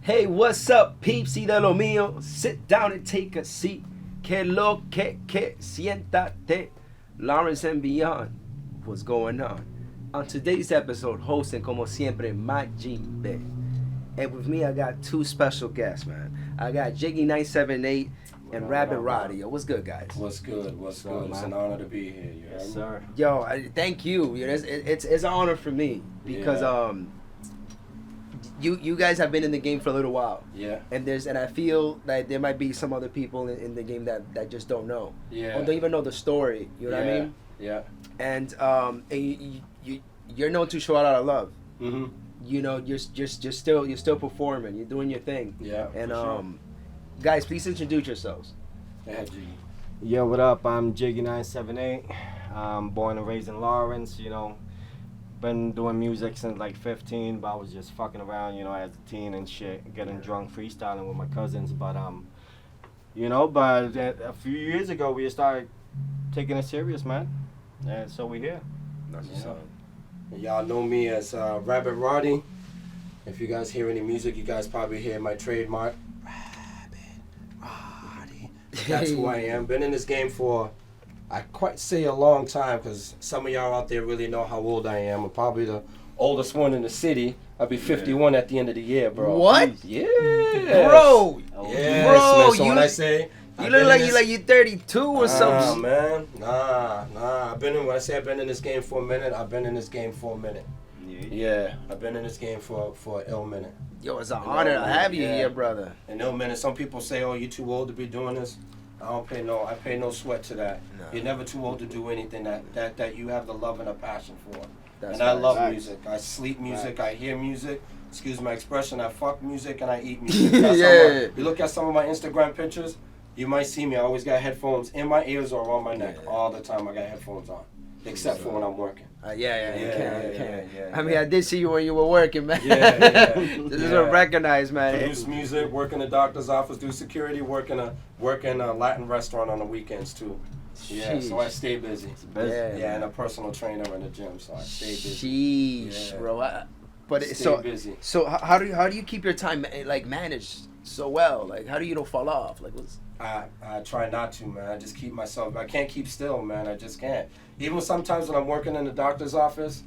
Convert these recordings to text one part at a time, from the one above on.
Hey, what's up, peeps y de lo mío? Sit down and take a seat. Que lo que siéntate. Lawrence and beyond. What's going on? On today's episode, hosting como siempre, my JIggy. And with me, I got two special guests, man. I got JIggy978 and Rabbid Rottie. Yo, what's good, guys? What's good? What's good? It's an honor to be here. Yes, sir. Yo, thank you. It's an honor for me because you guys have been in the game for a little while. Yeah. And I feel that there might be some other people in the game that just don't know. Yeah. Or don't even know the story. You know what I mean? Yeah. And you're known to show a lot of love. Mm-hmm. You know, you're still performing. You're doing your thing. Yeah. And sure. Guys, please introduce yourselves. Yeah, G. Yo, what up? I'm JIggy978. I'm born and raised in Lawrence, you know. Been doing music since like 15, but I was just fucking around, you know, as a teen and shit, getting drunk, freestyling with my cousins. But a few years ago we started taking it serious, man. And so we're here. That's what's up. Y'all know me as Rabbid Rottie. If you guys hear any music, you guys probably hear my trademark. Rabbid Rottie. That's who I am. Been in this game for, I quite say a long time, because some of y'all out there really know how old I am. I'm probably the oldest one in the city. I'll be 51 at the end of the year, bro. What? Yeah. Bro! Yes, Bro, man. So when I say... You look like you're 32 or something. Man. Nah. When I say I've been in this game for a minute, I've been in this game for a minute. Yeah. I've been in this game for an ill minute. Yo, it's an honor to have you here, brother. An ill minute. Some people say, "Oh, you're too old to be doing this." I pay no sweat to that. No. You're never too old to do anything that you have the love and a passion for. That's I love music. I sleep music. I hear music. Excuse my expression. I fuck music and I eat music. Yeah. You look at some of my Instagram pictures. You might see me. I always got headphones in my ears or around my neck all the time. I got headphones on, except for when I'm working. You can. I mean, I did see you when you were working, man. This is recognized, man. Produce music, work in the doctor's office, do security, work in a Latin restaurant on the weekends too. Yeah, Sheesh. so I stay busy. Yeah, and a personal trainer in the gym, so I stay busy. Sheesh, bro. Busy. So how do you keep your time like managed so well? Like, how do you don't fall off? Like, what's... I try not to, man. I just keep myself. I can't keep still, man. I just can't. Even sometimes when I'm working in the doctor's office,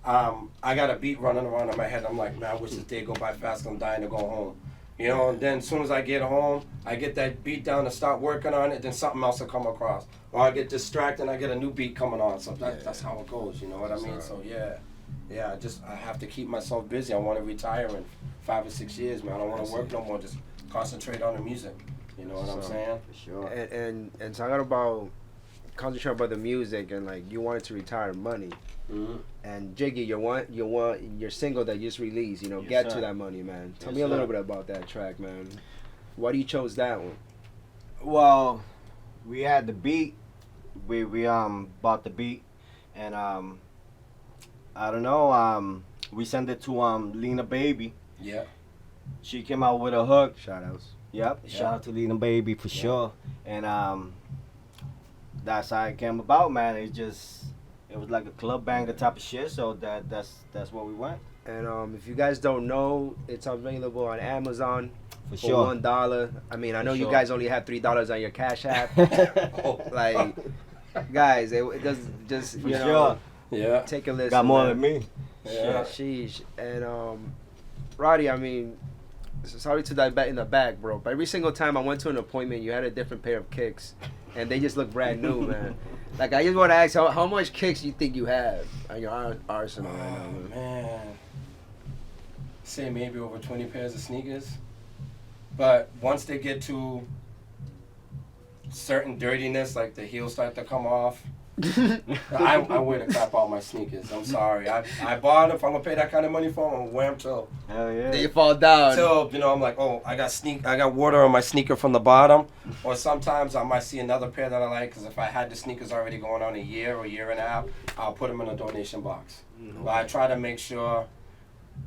I got a beat running around in my head. I'm like, man, I wish this day go by fast. I'm dying to go home. You know, and then as soon as I get home, I get that beat down and start working on it, then something else will come across. Or I get distracted and I get a new beat coming on. So that's how it goes, you know what I mean? So I have to keep myself busy. I want to retire in 5 or 6 years, man. I don't want to work no more. Just concentrate on the music. You know what I'm saying? For sure. And talking about concentrating about the music and like you wanted to retire money. Mm-hmm. And Jiggy, your single that you just released, you know, Get to That Money, man. Tell me a little bit about that track, man. Why do you chose that one? Well, we had the beat. We bought the beat, and I don't know. We sent it to Lena Baby. Yeah. She came out with a hook. Shout outs. Yep. Shout out to Lena Baby for sure. And that's how it came about, man. It was like a club banger type of shit. So that's where we went. And if you guys don't know, it's available on Amazon for sure. $1. I mean, I know you sure. guys only have $3 on your Cash App. Like, guys, it does just for you know. Sure. Yeah. Take a listen. Got more man. than me. Yeah. Sheesh. And Roddy, I mean, sorry to dive back in the back, bro. But every single time I went to an appointment, you had a different pair of kicks, and they just look brand new, man. Like, I just want to ask, how much kicks do you think you have on your arsenal right now, man? Say maybe over 20 pairs of sneakers. But once they get to certain dirtiness, like the heels start to come off, I wear the crap out my sneakers. I'm sorry. I bought them. If I'm going to pay that kind of money for them, I'm going to wear them till... Hell yeah. They fall down. Till, you know, I'm like, oh, I got water on my sneaker from the bottom. Or sometimes I might see another pair that I like, because if I had the sneakers already going on a year or a year and a half, I'll put them in a donation box. Mm-hmm. But I try to make sure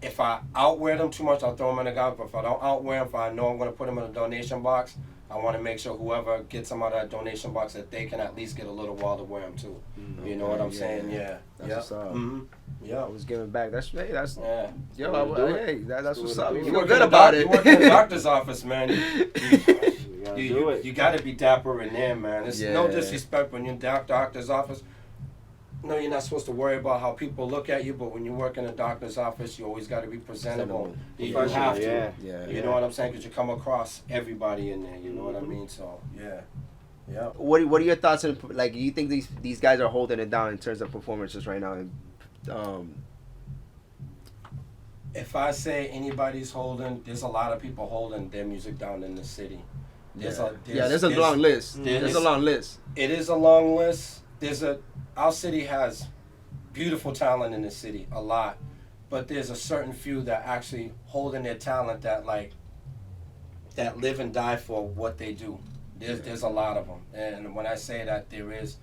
if I outwear them too much, I'll throw them in the garbage. But if I don't outwear them, if I know I'm going to put them in a donation box, I want to make sure whoever gets them out of that donation box that they can at least get a little while to wear them too. You know what I'm saying? Yeah. That's what's up. Yeah. I was giving back. That's hey, that's Yeah. that's what's up. You You feel work good in a about doc- it. You work in a doctor's office, man. Do it. You got to be dapper in there, man. It's no Yeah. disrespect when you're in doctor's office. No, you're not supposed to worry about how people look at you, but when you work in a doctor's office, you always got to be presentable. You have to. Yeah. You know what I'm saying? Because you come across everybody in there. You know what I mean? So, yeah. Yeah. What are your thoughts on, like, do you think these guys are holding it down in terms of performances right now? And, If I say anybody's holding, there's a lot of people holding their music down in the city. There's a long list. There's a long list. It is a long list. Our city has beautiful talent in the city, a lot, but there's a certain few that actually holding their talent that live and die for what they do. There's a lot of them, and when I say that, there is.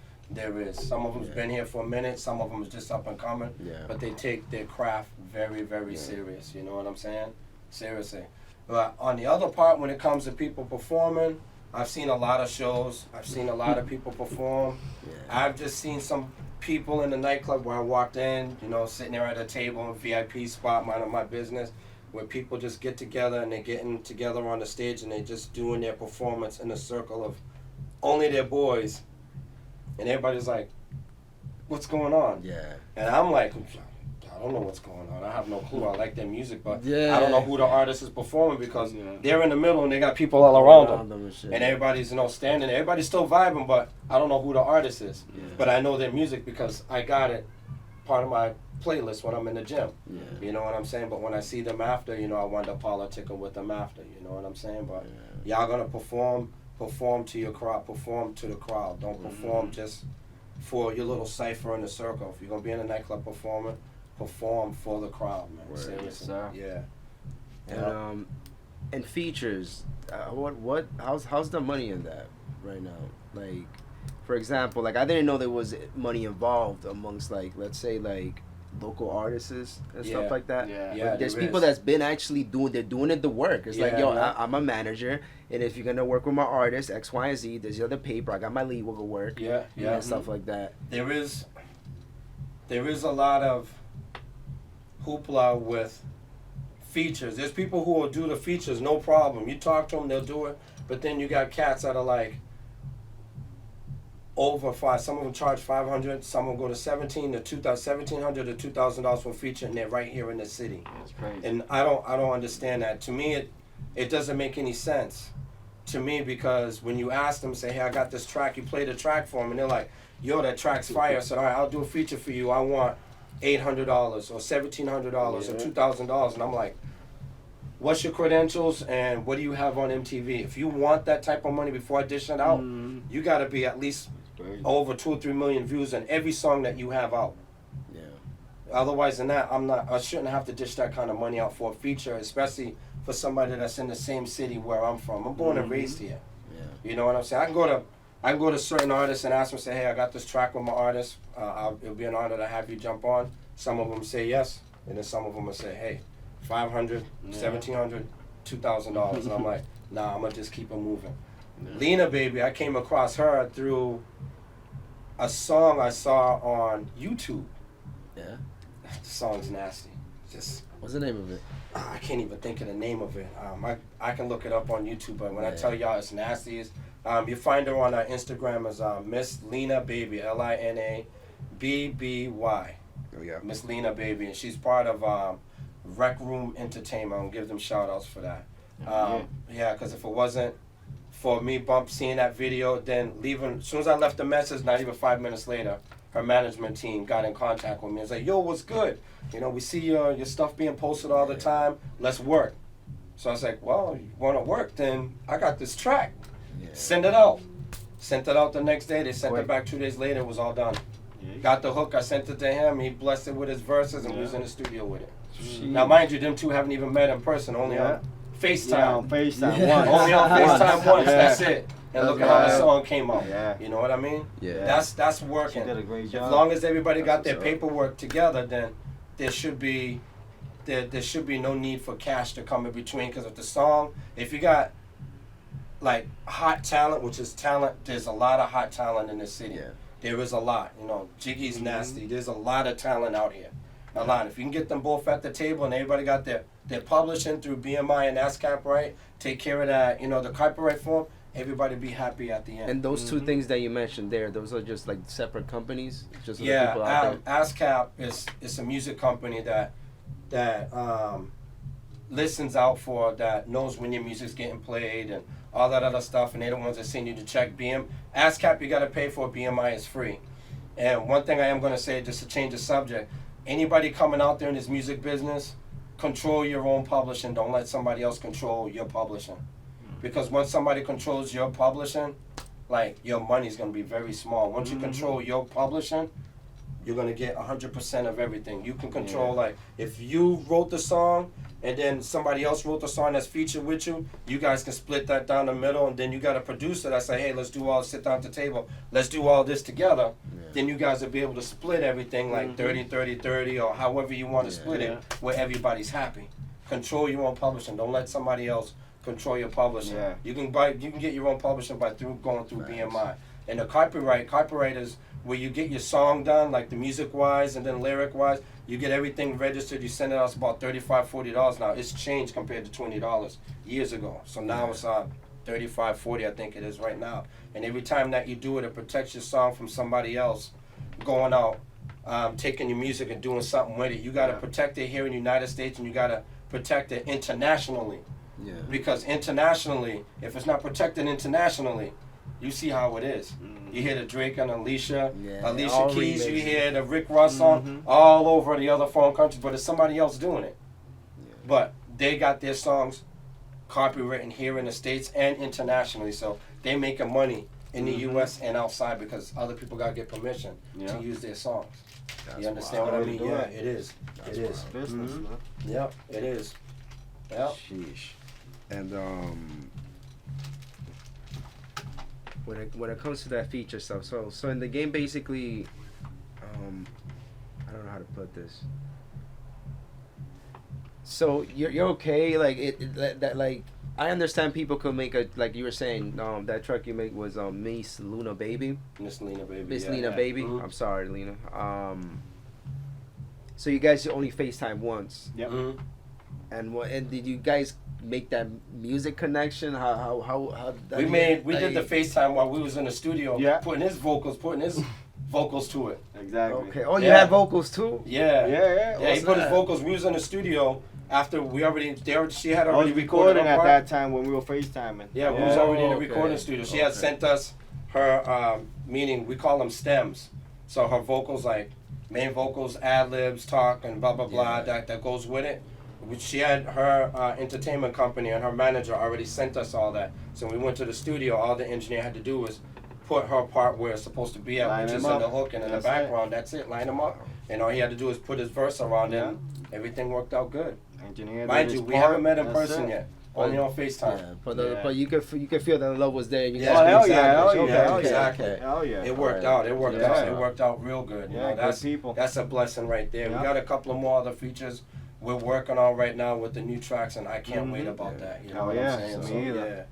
Some of them's been here for a minute. Some of them is just up and coming. Yeah. But they take their craft very, very serious. You know what I'm saying? Seriously. But on the other part, when it comes to people performing, I've seen a lot of shows. I've seen a lot of people perform. Yeah. I've just seen some people in the nightclub where I walked in, sitting there at a table in a VIP spot, minding my business, where people just get together and they're getting together on the stage and they're just doing their performance in a circle of only their boys. And everybody's like, what's going on? Yeah. And I'm like, I don't know what's going on. I have no clue. I like their music, but Yeah. I don't know who the artist is performing because they're in the middle and they got people all around them. And everybody's, everybody's still vibing, but I don't know who the artist is. Yeah. But I know their music because I got it part of my playlist when I'm in the gym. Yeah. You know what I'm saying? But when I see them after, I wind up politicking with them after. You know what I'm saying? But y'all gonna perform to your crowd, perform to the crowd. Don't perform just for your little cipher in the circle. If you're gonna be in a nightclub performing, perform for the crowd, man. Word. Seriously. Yes, Yeah. And features, how's the money in that right now? Like, for example, like I didn't know there was money involved amongst let's say local artists and stuff like that. Yeah. There's people that's been actually doing it the work. It's like, yo, I'm a manager, and if you're gonna work with my artist X, Y, and Z, there's the other paper. I got my legal work. Yeah. And stuff like that. There is a lot of hoopla with features. There's people who will do the features, no problem. You talk to them, they'll do it. But then you got cats that are like over five. Some of them charge $500. Some will go to $1,700 to $2,000 for a feature, and they're right here in the city. That's crazy. And I don't understand that. To me, it doesn't make any sense. To me, because when you ask them, say, hey, I got this track, you play the track for them, and they're like, yo, that track's fire. I said, all right, I'll do a feature for you. I want $800 or $1,700 or $2,000. And I'm like, what's your credentials and what do you have on MTV? If you want that type of money before I dish it out, you got to be at least over 2 or 3 million views on every song that you have out. Yeah. Otherwise than that, I shouldn't have to dish that kind of money out for a feature, especially for somebody that's in the same city where I'm from. I'm born and raised here. Yeah. You know what I'm saying? I can go to certain artists and ask them, say, hey, I got this track with my artist. It'll be an honor to have you jump on. Some of them say yes, and then some of them will say, hey, $500, $1,700, $2,000. And I'm like, nah, I'm going to just keep it moving. Lena, baby, I came across her through a song I saw on YouTube. Yeah. The song's nasty. What's the name of it? I can't even think of the name of it. I can look it up on YouTube, but when I tell y'all it's nasty, you find her on Instagram as Miss Lena Baby, LINA BBY. Oh yeah. Miss Lena Baby, and she's part of Rec Room Entertainment. I'll give them shout outs for that. Yeah, because if it wasn't for me seeing that video, then leaving, as soon as I left the message, not even 5 minutes later, her management team got in contact with me. It's like, yo, what's good? We see your stuff being posted all the time. Let's work. So I was like, well, you want to work? Then I got this track. Yeah. Send it out. Sent it out the next day. They sent it back 2 days later. It was all done. Got the hook. I sent it to him. He blessed it with his verses, and we was in the studio with it. Now, mind you, them two haven't even met in person. Only on FaceTime. Yeah, on FaceTime once. Only on FaceTime once. Yeah. That's it. And look at how the song came out. Yeah. You know what I mean? Yeah. That's working. She did a great job. As long as everybody got That's their what's up. paperwork together, then there should be there should be no need for cash to come in between, because if you got like hot talent, which is talent, there's a lot of hot talent in this city. Yeah. There is a lot. Jiggy's nasty. There's a lot of talent out here. A lot. If you can get them both at the table and everybody got their publishing through BMI and ASCAP right, take care of that, the copyright form, everybody be happy at the end. And those two things that you mentioned there, those are just like separate companies? Just so the Yeah, people out there? ASCAP is a music company that listens out for, that knows when your music's getting played and all that other stuff, and they're the ones that send you to check. ASCAP you got to pay for, BMI is free. And one thing I am going to say, just to change the subject, anybody coming out there in this music business, control your own publishing. Don't let somebody else control your publishing. Because once somebody controls your publishing, like, your money's going to be very small. Once you control your publishing, you're going to get 100% of everything. You can control, like, if you wrote the song and then somebody else wrote the song that's featured with you, you guys can split that down the middle, and then you got a producer that say, hey, sit down at the table, let's do all this together. Yeah. Then you guys will be able to split everything like 30-30-30 or however you want to split it, where everybody's happy. Control your own publishing. Don't let somebody else control your publishing. Yeah. You can get your own publishing by going through BMI. And the copyright is where you get your song done, like the music wise and then lyric wise. You get everything registered. You send it out, it's about $35-$40 now. It's changed compared to $20 years ago. So now it's $35-$40, I think it is right now. And every time that you do it, it protects your song from somebody else going out, taking your music and doing something with it. You got to protect it here in the United States, and you got to protect it internationally. Yeah. Because internationally, if it's not protected internationally, you see how it is. You hear the Drake and Alicia Keys, you hear the Rick Ross song all over the other foreign countries, but it's somebody else doing it. Yeah. But they got their songs copywritten here in the States and internationally, so they making money in the U.S. and outside because other people got to get permission to use their songs. That's you understand what I mean? Yeah, it is. It is. Business, man. Yep, it is. Yep. Sheesh. And when it comes to that feature stuff, so in the game basically, I don't know how to put this. So you're okay, like that like I understand people could make like you were saying, that track you make was Miss Luna Baby. Miss Lena Baby. Miss Lena Baby. I'm sorry, Lena. So you guys only FaceTime once. Yep. And did you guys make that music connection? How we did the FaceTime while we was in the studio, putting his vocals to it. Exactly. Okay. Oh, you had vocals too? Yeah. Yeah. He put his vocals. We was in the studio after she had already recorded at that time when we were FaceTiming. Yeah, we was already in the recording studio. She had sent us her meaning, we call them stems. So her vocals, like main vocals, ad libs, talk, and blah blah blah, that goes with it. She had her entertainment company and her manager already sent us all that. So when we went to the studio, all the engineer had to do was put her part where it's supposed to be at, which is in the hook and in the background. That's it, line them up. And all he had to do was put his verse around it. Everything worked out good. Engineer Mind you, we haven't met in person yet. Only on FaceTime. Yeah, but you could feel that the love was there. And you exactly. Hell yeah. It worked out. It worked out real good. Yeah, that's good people. That's a blessing right there. We got a couple of more other features we're working on right now with the new tracks, and I can't wait about that. You know what I'm saying? So,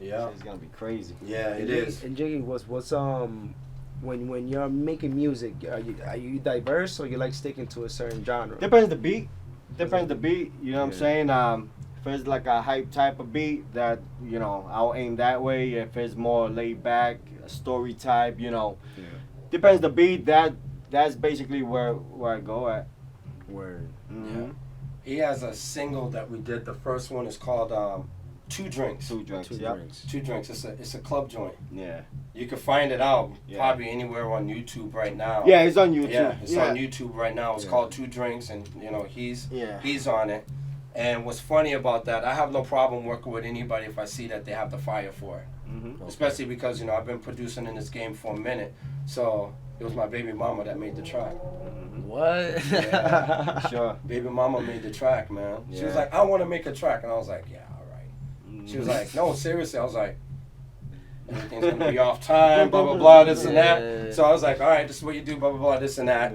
yeah. It's gonna be crazy. Yeah, it is. And Jiggy, what's when you're making music, are you diverse or you like sticking to a certain genre? Depends the beat. You know what I'm saying? If it's like a hype type of beat, that I'll aim that way. If it's more laid back, a story type, depends the beat. That's basically where I go at. Word. Yeah. He has a single that we did. The first one is called Two Drinks. Two Drinks. Two Drinks. It's a club joint. Yeah. You can find it out probably anywhere on YouTube right now. Yeah, it's on YouTube. Yeah, it's on YouTube right now. It's called Two Drinks, and he's on it. And what's funny about that, I have no problem working with anybody if I see that they have the fire for it. Mm-hmm. Especially because I've been producing in this game for a minute, so it was my baby mama that made the track. What? Yeah. Sure. Baby mama made the track, man. She was like, I want to make a track. And I was like, yeah, all right. She was like, no, seriously. I was like, everything's going to be off time, blah, blah, blah, this and that. So I was like, all right, this is what you do, blah, blah, blah, this and that.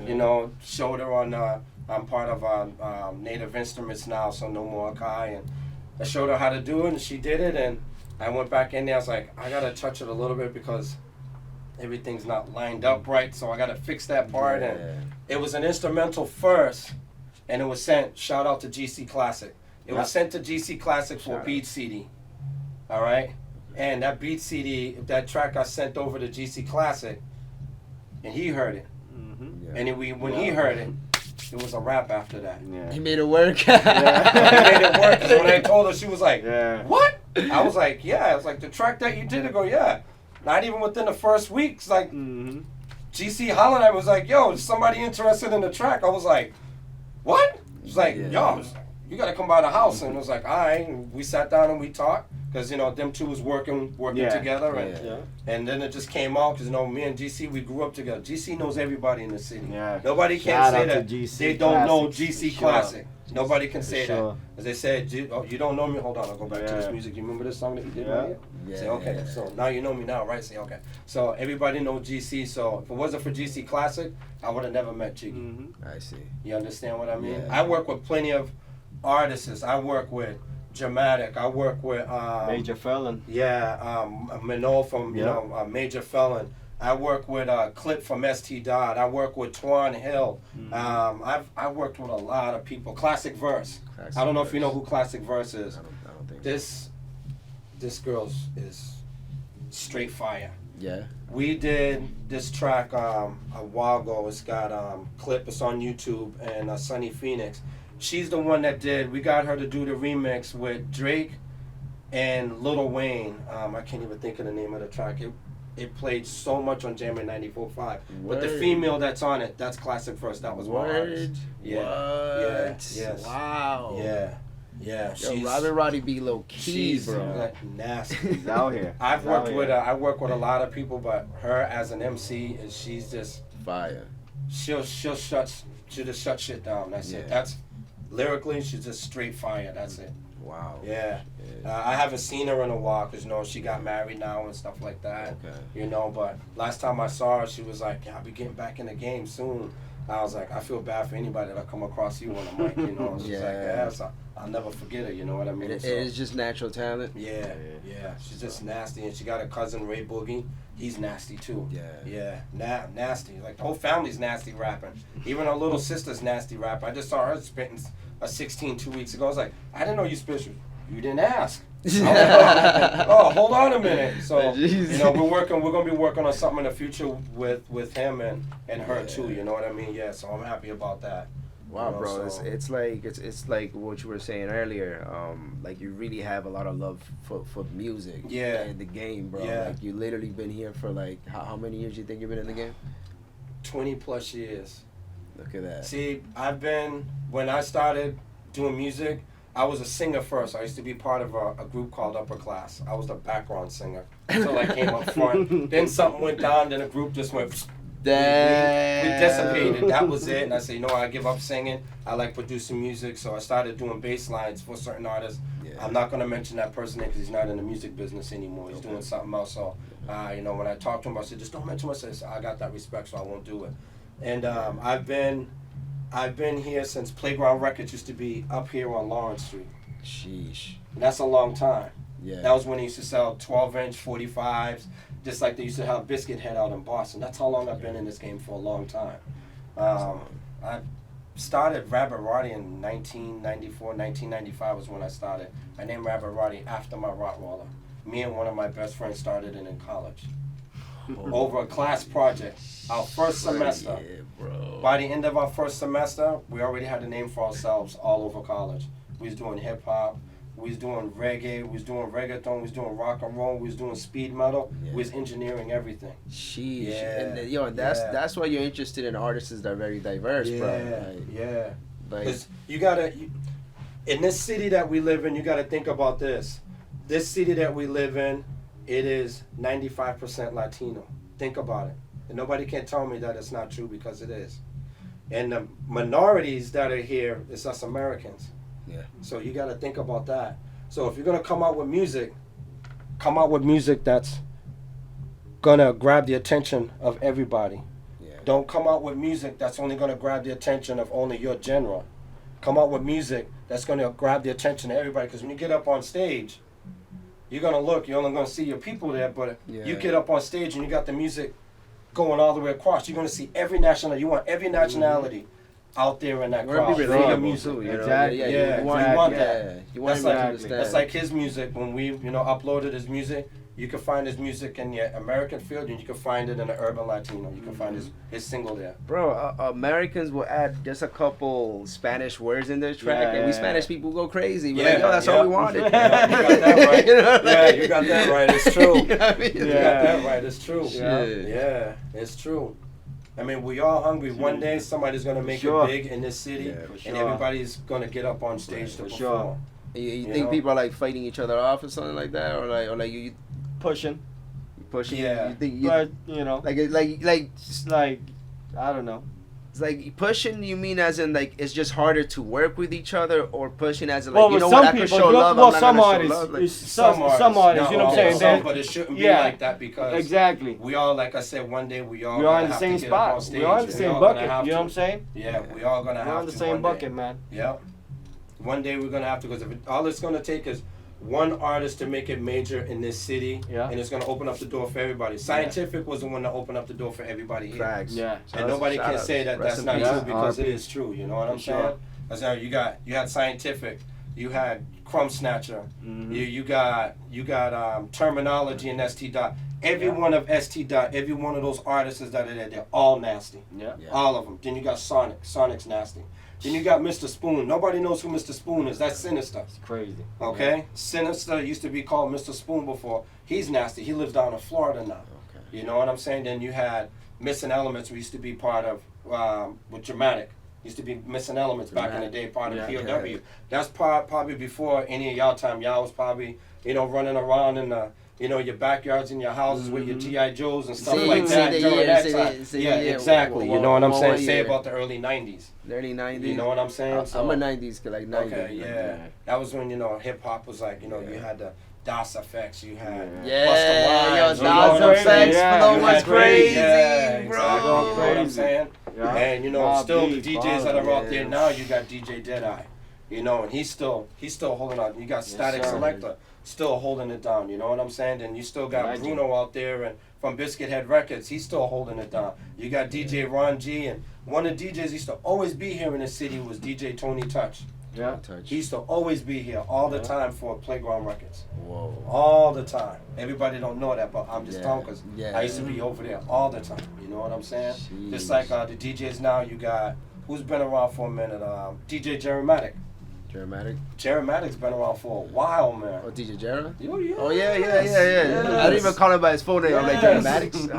Showed her on I'm part of Native Instruments now, so no more Akai. And I showed her how to do it, and she did it. And I went back in there. I was like, I gotta touch it a little bit because everything's not lined up right, so I gotta fix that part. Yeah. And it was an instrumental first, and it was sent. Shout out to GC Classic. It was sent to GC Classic for a beat CD. All right, and that beat CD, that track got sent over to GC Classic, and he heard it. Mm-hmm. And when he heard it, it was a rap after that. Yeah. He made it work. He made it work. 'Cause when I told her, she was like, Yeah. "What?" I was like, "Yeah." I was like, "The track that you did." I go, "Yeah." Not even within the first week. It's like Mm-hmm. GC Holland. I was like, "Yo, is somebody interested in the track?" I was like, "What?" It's like, Yeah. "Yo, you gotta come by the house." And it was like, "All right." And we sat down and we talked because them two was working Yeah. together, and Yeah. and then it just came out because me and GC, we grew up together. GC knows everybody in the city. Yeah. Nobody can Shout say out to that GC they don't know Classic, GC for sure. Classic. Nobody can For say sure. that. As they said, you don't know me. Hold on, I'll go back to this Yeah. music. You remember this song that you did Yeah. right here? Yeah. Say, okay, so now you know me now, right? Say, okay. So everybody knows GC. So if it wasn't for GC Classic, I would have never met Jiggy. Mm-hmm. I see. You understand what I mean? Yeah. I work with plenty of artists. I work with Dramatic. I work with Major Felon. Minot from Yeah. Major Felon. I work with Clip from ST Dodd. I work with Twan Hill. I've worked with a lot of people. Classic Verse. I don't know if you know who Classic Verse is. I don't think This girl is straight fire. Yeah. We did this track a while ago. It's got Clip. It's on YouTube, and Sunny Phoenix. She's the one that did. We got her to do the remix with Drake and Lil Wayne. I can't even think of the name of the track. It played so much on Jammin' 94.5. But the Word. female that's on it, that's Classic First. That was my artist. Yeah. Yeah. Yes. Wow. Yeah. Yo, She's Rabbid Rottie be low key, she's bro. like nasty. He's out here. I've He's out worked with here. I work with a lot of people, but her as an MC she's just Fire. she'll just shut shit down. That's it. Yeah. That's lyrically she's just straight fire. That's it. Wow. Yeah. Yeah. I haven't seen her in a while because she got married now and stuff like that. Okay. But last time I saw her, she was like, "Yeah, I'll be getting back in the game soon." I was like, I feel bad for anybody that come across you on the mic. She's like, Yeah. so I'll never forget her. You know what I mean? It So- is just natural talent. Yeah. She's just nasty, and she got a cousin Ray Boogie. He's nasty too. Yeah. Nasty. Like the whole family's nasty rapping. Even her little sister's nasty rap. I just saw her spitting a 16 2 weeks ago. I was like, I didn't know you spit. You didn't ask. Oh, hold on a minute. So we're gonna be working on something in the future with him and her too. You know what I mean? Yeah. So I'm happy about that. Wow, You know, bro, so- it's like what you were saying earlier. Like you really have a lot of love for music. Yeah. And the game, bro. Yeah. Like you literally been here for like how many years you think you've been in the game? 20 plus years. Look at that. See, when I started doing music, I was a singer first. I used to be part of a group called Upper Class. I was the background singer until I came up front. Then something went down, then the group just went, we dissipated. That was it. And I said, I give up singing. I like producing music, so I started doing bass lines for certain artists. Yeah. I'm not going to mention that person because he's not in the music business anymore. He's doing something else. So, when I talked to him, I said, just don't mention what I said. I got that respect, so I won't do it. And I've been here since Playground Records used to be up here on Lawrence Street. Sheesh. And that's a long time. Yeah. That was when they used to sell 12-inch 45s, just like they used to have Biscuit Head out in Boston. That's how long I've been in this game for a long time. I started Rabbid Rottie in 1994, 1995 was when I started. I named Rabbid Rottie after my Rottweiler. Me and one of my best friends started it in college. Over a class project. Our first semester. Yeah, bro. By the end of our first semester, we already had a name for ourselves all over college. We was doing hip hop, we was doing reggae, we was doing reggaeton, we was doing rock and roll, we was doing speed metal, Yeah. we was engineering everything. Sheesh. Yeah, And that's why you're interested in artists that are very diverse, bro. Yeah. Like, Because in this city that we live in, you gotta think about this. This city that we live in, it is 95% Latino. Think about it. And nobody can tell me that it's not true because it is. And the minorities that are here is us Americans. Yeah. So you got to think about that. So if you're going to come out with music that's going to grab the attention of everybody. Yeah. Don't come out with music that's only going to grab the attention of only your genre. Come out with music that's going to grab the attention of everybody. Because when you get up on stage, you're going to look. You're only going to see your people there. But you get up on stage and you got the music going all the way across. You're going to see every nationality. You want every nationality out there in that crowd. Be your music. too, You know? Exactly. Yeah, you want that. You want That's him to like, understand. that's like his music. When we, uploaded his music, you can find his music in the American field, and you can find it in the urban Latino. You can find his single there. Bro, Americans will add just a couple Spanish words in their track, and we Spanish people go crazy. We're like, yo, that's all we wanted. You got that right. You know, yeah, you got that right. It's true. You know what I mean? You got that right. It's true. Shit. Yeah, it's true. I mean, we all hungry. One day somebody's gonna make it big in this city, and everybody's gonna get up on stage to perform. You think people are like fighting each other off or something like that, or like you pushing. Yeah. You think But like I don't know. it's like pushing. You mean as in like it's just harder to work with each other, or pushing as in like Well, you know some what I can people, show love. well, I'm not some gonna show artists, love. Like, some artists, you know what I'm saying? But it shouldn't be Yeah. like that because Exactly. we all, like I said, one day we all We're on gonna the have same to get up on spot. stage. We're on the same all gonna bucket. have You know what to. I'm saying? Yeah, we all gonna have to. We're on the same one bucket, day. man. Yep. One day we're gonna have to, because all it's gonna take is one artist to make it major in this city, and it's gonna open up the door for everybody. Scientific was the one that opened up the door for everybody here. Facts. Yeah. And nobody can say that that's not true because it is true. You know what I'm saying? As now you had Scientific, you had Crumb Snatcher, you got Terminology and ST Dot. Every one of ST Dot, every one of those artists that are there, they're all nasty. Yeah. All of them. Then you got Sonic. Sonic's nasty. Then you got Mr. Spoon. Nobody knows who Mr. Spoon is. That's Sinister. It's crazy. Okay? Yeah. Sinister used to be called Mr. Spoon before. He's nasty. He lives down in Florida now. Okay. You know what I'm saying? Then you had Missing Elements, we used to be part of with Dramatic. Used to be Missing Elements back in the day, part of POW. Yeah. That's probably before any of y'all time. Y'all was probably, running around in the, your backyards in your houses with your G.I. Joes and stuff like that during that time. Yeah, exactly. You know what I'm saying? Say about the early 90s. The early 90s. You know what I'm saying? I'm a 90s kid, like 90s. Okay, yeah. That was when, hip-hop was like, you had the DOS effects, you had DOS effects flow was crazy, bro. You know what I'm saying? Yeah. And, still the DJs that are out there now, you got DJ Deadeye. And he's still holding on. You got Static Selector still holding it down, you know what I'm saying? And you still got Bruno out there and from Biscuit Head Records, he's still holding it down. You got DJ Ron G, and one of the DJs used to always be here in the city was DJ Tony Touch. Yeah. He used to always be here all the time for Playground Records. Whoa. All the time. Everybody don't know that, but I'm just telling because I used to be over there all the time. You know what I'm saying? Jeez. Just like the DJs now, you got, who's been around for a minute? DJ Jerematic. Jerematic's been around for a while, man. Oh, DJ Jera? Oh, yeah. Oh, yeah. I didn't even call him by his phone name. I'm like, Jerematics?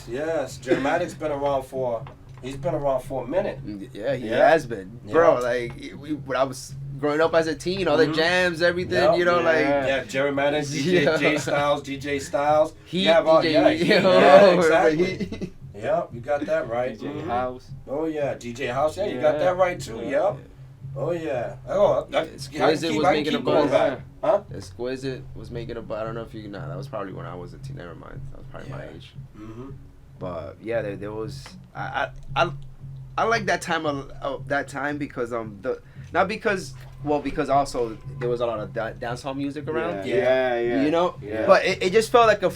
Yes. Jerematic's been around for, he's been around for a minute. Yeah, he has been. Bro, like, when I was growing up as a teen, all the jams, everything, like... Yeah, Jerematic, DJ Styles. Exactly. Yep, you got that right. DJ House. Oh yeah, DJ House. Yeah, you got that right too. Yep. Oh yeah. Oh, Exquisite was making a buzz. Huh? Exquisite was making a buzz. I don't know if you know. That was probably when I was a teen. Never mind. That was probably my age. But yeah, there was. I like that time because because also there was a lot of dancehall music around. Yeah. But it just felt like a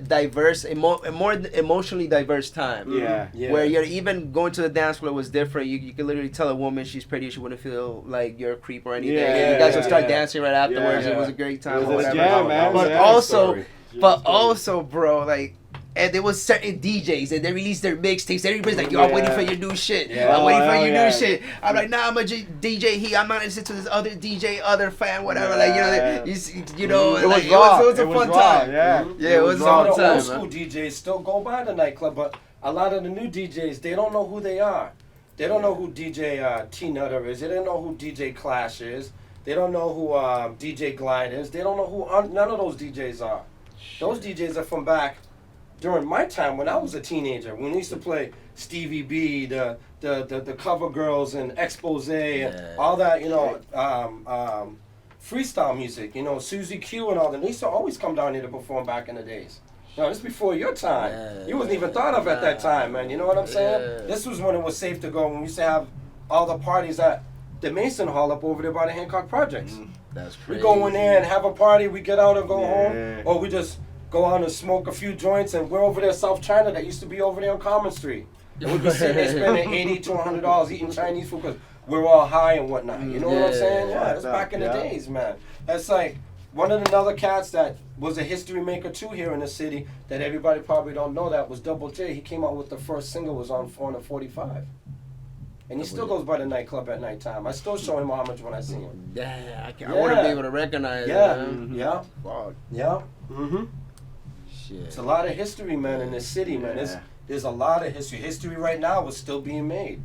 diverse, more emotionally diverse time. Yeah. Where you're even going to the dance floor was different. You can literally tell a woman she's pretty, she wouldn't feel like you're a creep or anything. You guys would start dancing right afterwards. It was a great time. It was man. But also, bro, like. And there was certain DJs, and they released their mixtapes. Everybody's like, yo, I'm waiting for your new shit. I'm waiting for your new shit. I'm like, nah, I'm a DJ here. I'm not listening to this other DJ, other fan, whatever. Like, it was a fun time. It was a fun time. Old school DJs still go by the nightclub, but a lot of the new DJs, they don't know who they are. They don't know who DJ T-Nutter is. They don't know who DJ Clash is. They don't know who DJ Glide is. They don't know who none of those DJs are. Those DJs are from back during my time when I was a teenager, when we used to play Stevie B, the Cover Girls and Expose and all that, freestyle music, Susie Q and all that. They used to always come down here to perform back in the days. No, this is before your time. Yeah, You wasn't even thought of at that time, man. You know what I'm saying? Yeah. This was when it was safe to go. When we used to have all the parties at the Mason Hall up over there by the Hancock Projects. That's We crazy. go in there and have a party. We get out and go Yeah. home, or we just go out and smoke a few joints. And we're over there, South China, that used to be over there on Common Street. And we'd be sitting there spending $80 to $100 eating Chinese food because we're all high and whatnot. You know what I'm saying? Yeah, that's back in the days, man. That's like one of the other cats that was a history maker too here in the city that everybody probably don't know that was Double J. He came out with the first single was on 445. And he still goes by the nightclub at nighttime. I still show him homage when I see him. Yeah, I want to be able to recognize Yeah, it. Man. yeah, Fuck. yeah. Mm-hmm. Shit. It's a lot of history, man, in this city, man. There's a lot of history. History right now is still being made.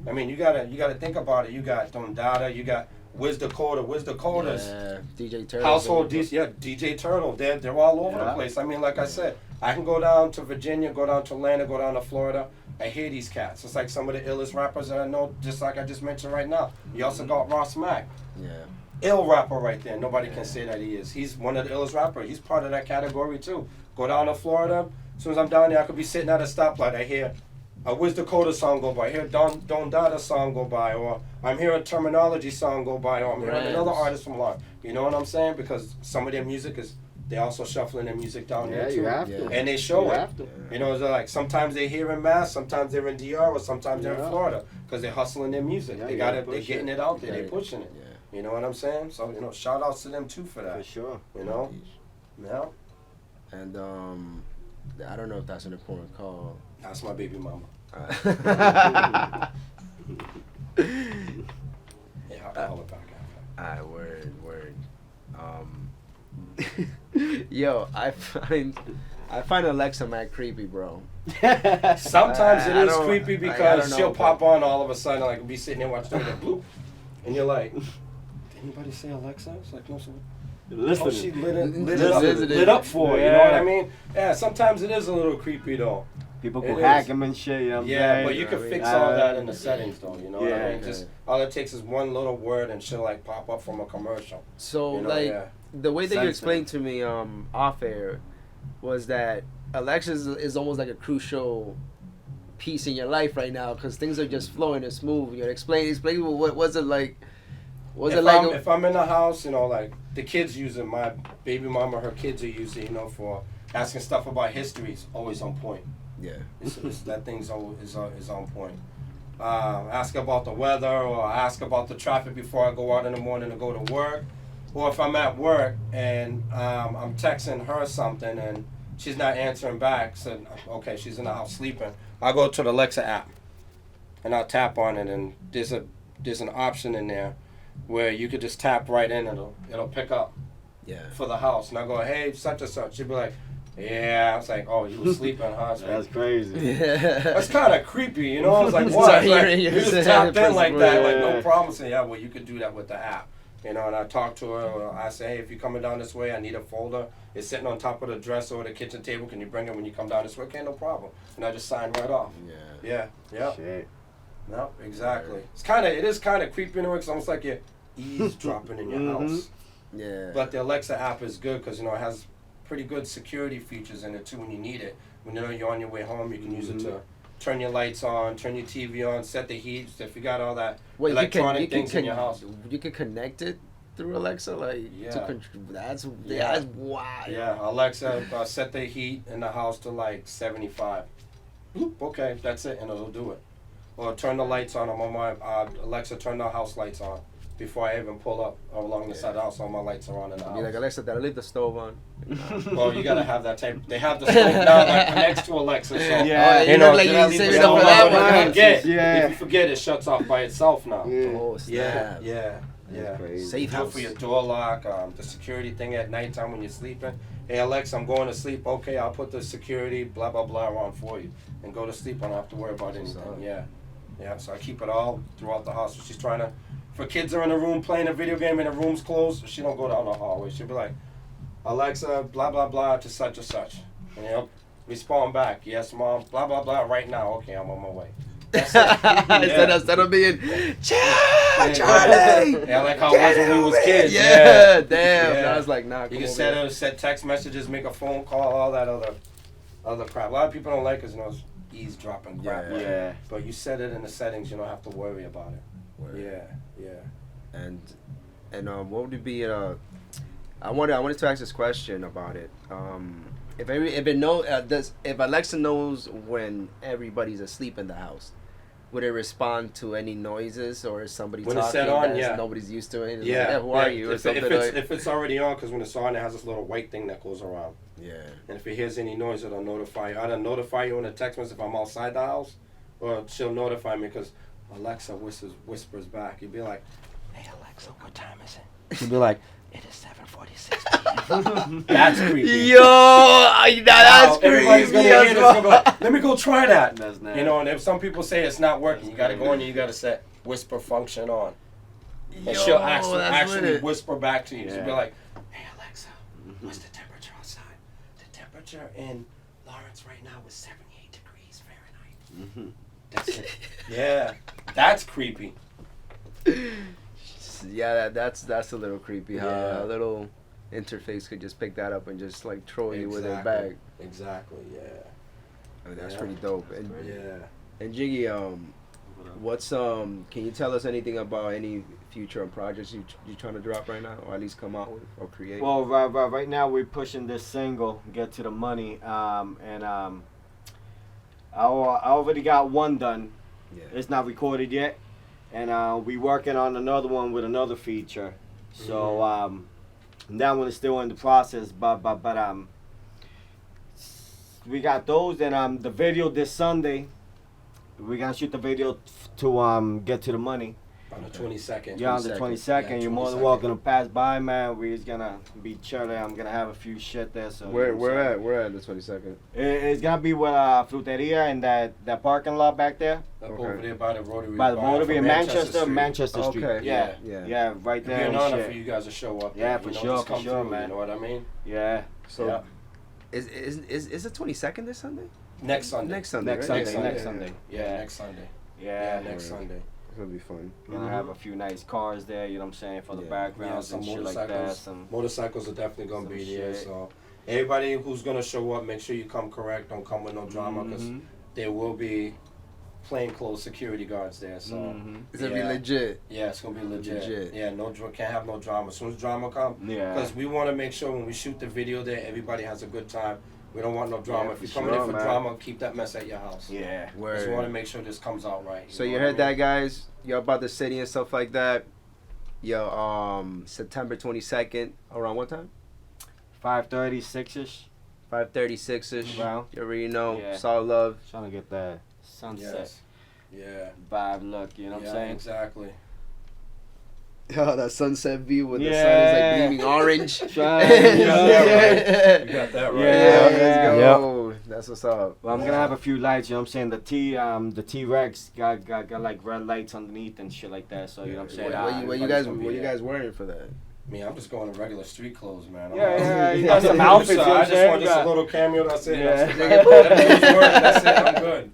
I mean, you gotta think about it. You got Don Dada, you got Wiz Dakota. Wiz Dakota's Yeah, DJ Turtle. household DJ Turtle. They're all over the place. I mean, like I said, I can go down to Virginia, go down to Atlanta, go down to Florida. I hear these cats. It's like some of the illest rappers that I know, just like I just mentioned right now. You also got Ross Mack. Yeah. Ill rapper right there. Nobody can say that he is. He's one of the illest rappers. He's part of that category too. Go down to Florida. As soon as I'm down there, I could be sitting at a stoplight. I hear a Wiz Dakota song go by. I hear Don Dada song go by. Or I'm hearing Terminology song go by. Or I'm hearing another artist from Florida. You know what I'm saying? Because some of their music is, they also shuffling their music down there too. You have to. And they show You it. have to. You know, they're like sometimes they're here in Mass, sometimes they're in DR, or sometimes they're in Yeah. Florida because they're hustling their music. Yeah, They you got gotta it. They're push getting it. it out there. Yeah. They're pushing it. Yeah. You know what I'm saying? So shout outs to them too for that. For sure. You know, yeah. And I don't know if that's an important call. That's my baby mama. Yeah, I'll call it back after. Alright, word. Yo, I find Alexa mad creepy, bro. Sometimes it I is don't- creepy I because don't she'll know, pop on all of a sudden, like be sitting there watching it, bloop, and you're like, did anybody say Alexa? It's like, no, so Listen. oh, she lit Listening. up for it, you know Yeah. what I mean? Yeah, sometimes it is a little creepy though. People It go is. hack them and shit. You know what I'm Yeah, saying? but you can I mean, fix all that in the settings though, you know what I Yeah. mean? Just all it takes is one little word and she'll like pop up from a commercial. So You know, like yeah. the way that you Sensitive. explained to me off air was that Alexa is almost like a crucial piece in your life right now because things are just flowing and smooth. You know, explain what was it like? Was it like if I'm in the house, you know, like the kids use it, my baby mama, her kids are using it, you know, for asking stuff about history. It's always on point. yeah. It's that thing's always is on point. Ask about the weather or ask about the traffic before I go out in the morning to go to work. Or if I'm at work and I'm texting her something and she's not answering back, so okay, she's in the house sleeping. I'll go to the Alexa app and I'll tap on it and there's an option in there where you could just tap right in and it'll pick up Yeah. for the house. And I go, hey, such and such. She'll be like, yeah. I was like, oh, you were sleeping, huh? It's like, That's crazy. Yeah. that's kind of creepy, you know? I was like, Start what? It's like, hearing you yourself just tapped in like that, like no Yeah. problem. Say, yeah, well, you could do that with the app. You know, and I talk to her, or I say, hey, if you're coming down this way, I need a folder. It's sitting on top of the dresser or the kitchen table. Can you bring it when you come down this way? Okay, no problem. And I just sign right off. Yeah. Yeah. Shit. No, exactly. It is kind of creepy in a way. It's almost like you're eavesdropping in your house. Yeah. But the Alexa app is good because, you know, it has pretty good security features in it too when you need it. When you know you're on your way home, you can use it to turn your lights on, turn your TV on, set the heat. If you got all that Wait, electronic things in your house. You can connect it through Alexa, like Yeah. that's Yeah. that's wild. Yeah, Alexa, set the heat in the house to like 75. Boop, okay, that's it, and it'll do it. Or turn the lights on. I'm on my Alexa, turn the house lights on. Before I even pull up along the side of the house, all my lights are on in the Be like, house. Alexa, did I leave the stove on? Well, you gotta have that type. They have the stove now that connects to Alexa. So Yeah. You know, like did you I leave save the it up for stove that on? one. If you forget, Yeah. if you forget, it shuts off by itself now. Yeah. Oh, Yeah, snap. yeah. That's crazy. Safe Good house. for your door lock, the security thing at nighttime when you're sleeping. Hey Alexa, I'm going to sleep. Okay, I'll put the security blah blah blah on for you, and go to sleep. I don't have to worry about anything. Yeah, yeah. So I keep it all throughout the house. So she's trying to. For kids are in a room playing a video game and the room's closed, she don't go down the hallway. She'll be like, Alexa, blah blah blah to such and such, and you'll respond back. Yes, mom. Blah blah blah. Right now. Okay, I'm on my way. That's it. Instead of being Charlie. Yeah, like how it was when we was kids. Yeah, damn. Yeah. Now it's like, nah. You come can over here. set text messages, make a phone call, all that other other crap. A lot of people don't like us, you know, it's eavesdropping crap. Yeah. Yeah. But you set it in the settings, you don't have to worry about it. Word. Yeah. And what would it be? I wanted to ask this question about it. If Alexa knows when everybody's asleep in the house, would it respond to any noises, or is somebody When it's talking set on, that yeah. nobody's used to it? It's Yeah. like, who are you? Or If something if it's already on, because when it's on, it has this little white thing that goes around. yeah. And if it hears any noise, it'll notify you. Either notify you in a text message if I'm outside the house, or she'll notify me because Alexa whispers back. You'd be like, "Hey Alexa, what time is it?" She'd be like, "It is 7:46 p.m." That's creepy. Yo, that's Everybody's gonna creepy hear as this. well. Gonna be like, let me go try that. That's You know, and if some people say it's not working, you gotta go in and you gotta set whisper function on. And she'll actually whisper back to you. She'll be like, "Hey Alexa, what's the temperature outside? The temperature in Lawrence right now is 78 degrees Fahrenheit." That's it. Yeah, that's creepy. Yeah, that's a little creepy. How Yeah. a little interface could just pick that up and just like throw you with it Exactly. back. Exactly. Yeah. I mean, that's Yeah. pretty dope. And Yeah. and Jiggy, what's can you tell us anything about any future projects you trying to drop right now, or at least come out with or create? Well, right now we're pushing this single, Get to the Money, and I already got one done. Yeah. It's not recorded yet, and we working on another one with another feature. So that one is still in the process, but we got those, and the video this Sunday. We're gonna shoot the video to Get to the Money. On the 22nd. Yeah, on the 22nd. Yeah, You're more than 22nd. welcome to pass by, man. We're just gonna be chilling. I'm gonna have a few shit there. So Where you know what I'm saying? we're at the 22nd. It's gonna be with Fruteria in that parking lot back there. Up Okay. over there by the Rotary. By the Rotary from in Manchester Street. Street. Okay. Yeah, Yeah. yeah, right It'd be there an and honor shit. for you guys to show up. Yeah, there, for you know, sure, just for come sure, through, man. You know what I mean? Yeah, So Yeah. is the 22nd this Sunday? Next Sunday. Next Sunday. next right? Sunday, next Yeah. Sunday. Yeah, next Sunday. Yeah, next Word. Sunday. It's gonna be fun. Gonna have a few nice cars there. You know what I'm saying, for the Yeah. backgrounds some and shit like that. motorcycles. Some Motorcycles are definitely gonna some be there. shit. So everybody who's gonna show up, make sure you come correct. Don't come with no drama, because Mhm. there will be plainclothes security guards there. So Mhm. It's gonna be legit. yeah, it's gonna be legit. Legit. Yeah, can't have no drama. As soon as drama come, Yeah. because we want to make sure when we shoot the video there, everybody has a good time. We don't want no drama. Yeah, If you're for coming in sure, for man. drama, keep that mess at your house. Yeah. Because we want to make sure this comes out right. So know you what heard I that, mean? guys? Yo, about the city and stuff like that. Yo, September 22nd, around what time? 5:30, 6ish. 5:36ish. Wow. You already know. Yeah. Saw love. Trying to get that sunset Yes. Yeah. vibe look. You know what Yeah, I'm saying? exactly. Yo, that sunset view with the sun Yeah. is like beaming orange. Try- Yeah. You got that right. Yeah. Let's go. That's what's up. Well, I'm gonna have a few lights. You know what I'm saying? The T-Rex got like red lights underneath and shit like that. So you know what I'm saying? What you everybody's guys gonna be wearing for that? Me, I'm just going to regular street clothes, man. Yeah, you I'm got not- some outfits. You know what I I'm just saying? want You just a got- little cameo. That's it. Yeah. That's it. I'm good.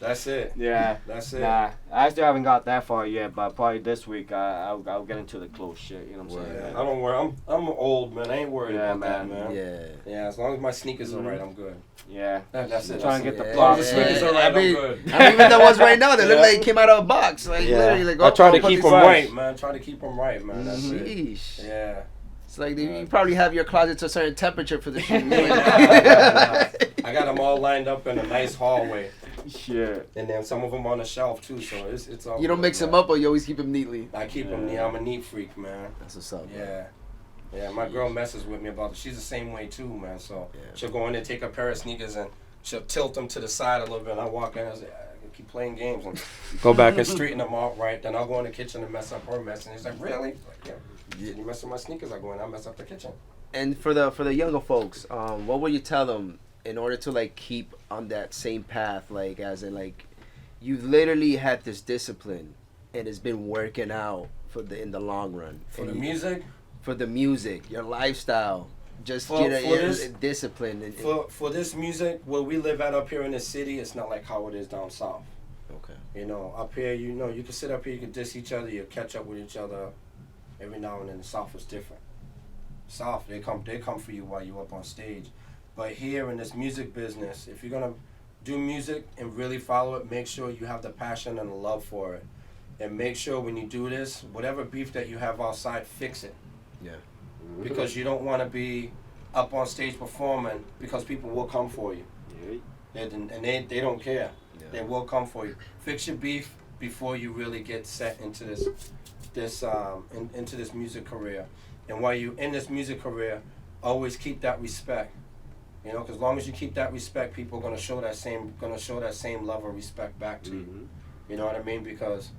That's it. Yeah. That's it. Nah, I still haven't got that far yet, but probably this week I'll get into the clothes shit. You know what I'm saying? Yeah, I don't worry. I'm old, man. I ain't worried Yeah, about that, man. man. Yeah. Yeah, as long as my sneakers are right, I'm good. Yeah. That's it. Trying to That's get it. the As long block. as the sneakers are right, I'm good. I mean, even the ones right now, they look Yeah. like it came out of a box. Like literally, like I try to put keep these them on. right, man. Try to keep them right, man. That's it. Sheesh. Yeah. It's like you probably have your closet to a certain temperature for the shoot. Nah. I got them all lined up in a nice hallway, Shit. and then some of them on the shelf too. So it's all. You don't good, mix man. them up, or you always keep them neatly. I keep them. Yeah, I'm a neat freak, man. That's what's up. Yeah. Yeah, my girl messes with me about it. She's the same way too, man. So Yeah. she'll go in there, take a pair of sneakers, and she'll tilt them to the side a little bit. And I walk in, I say, I keep playing games, and go back and straighten them out right. Then I'll go in the kitchen and mess up her mess. And he's like, really? Like, yeah. You mess with my sneakers, I go in, I mess up the kitchen. And for the younger folks, what would you tell them in order to like keep on that same path? Like as in like, you've literally had this discipline, and it's been working out in the long run. For the music, For the music, your lifestyle, just For- get for this- discipline. And, for this music, where we live at up here in the city, it's not like how it is down south. okay. You know, up here, you know, you can sit up here, you can diss each other, you catch up with each other. Every now and then, the south is different. South, they come for you while you up on stage. But here in this music business, if you're gonna do music and really follow it, make sure you have the passion and the love for it. And make sure when you do this, whatever beef that you have outside, fix it. Yeah. Because you don't want to be up on stage performing, because people will come for you. Yeah. And they don't care. Yeah. They will come for you. Fix your beef before you really get set into into this music career. And while you're in this music career, always keep that respect. You know, because as long as you keep that respect, people are gonna show that same love and respect back to you. You know what I mean? Because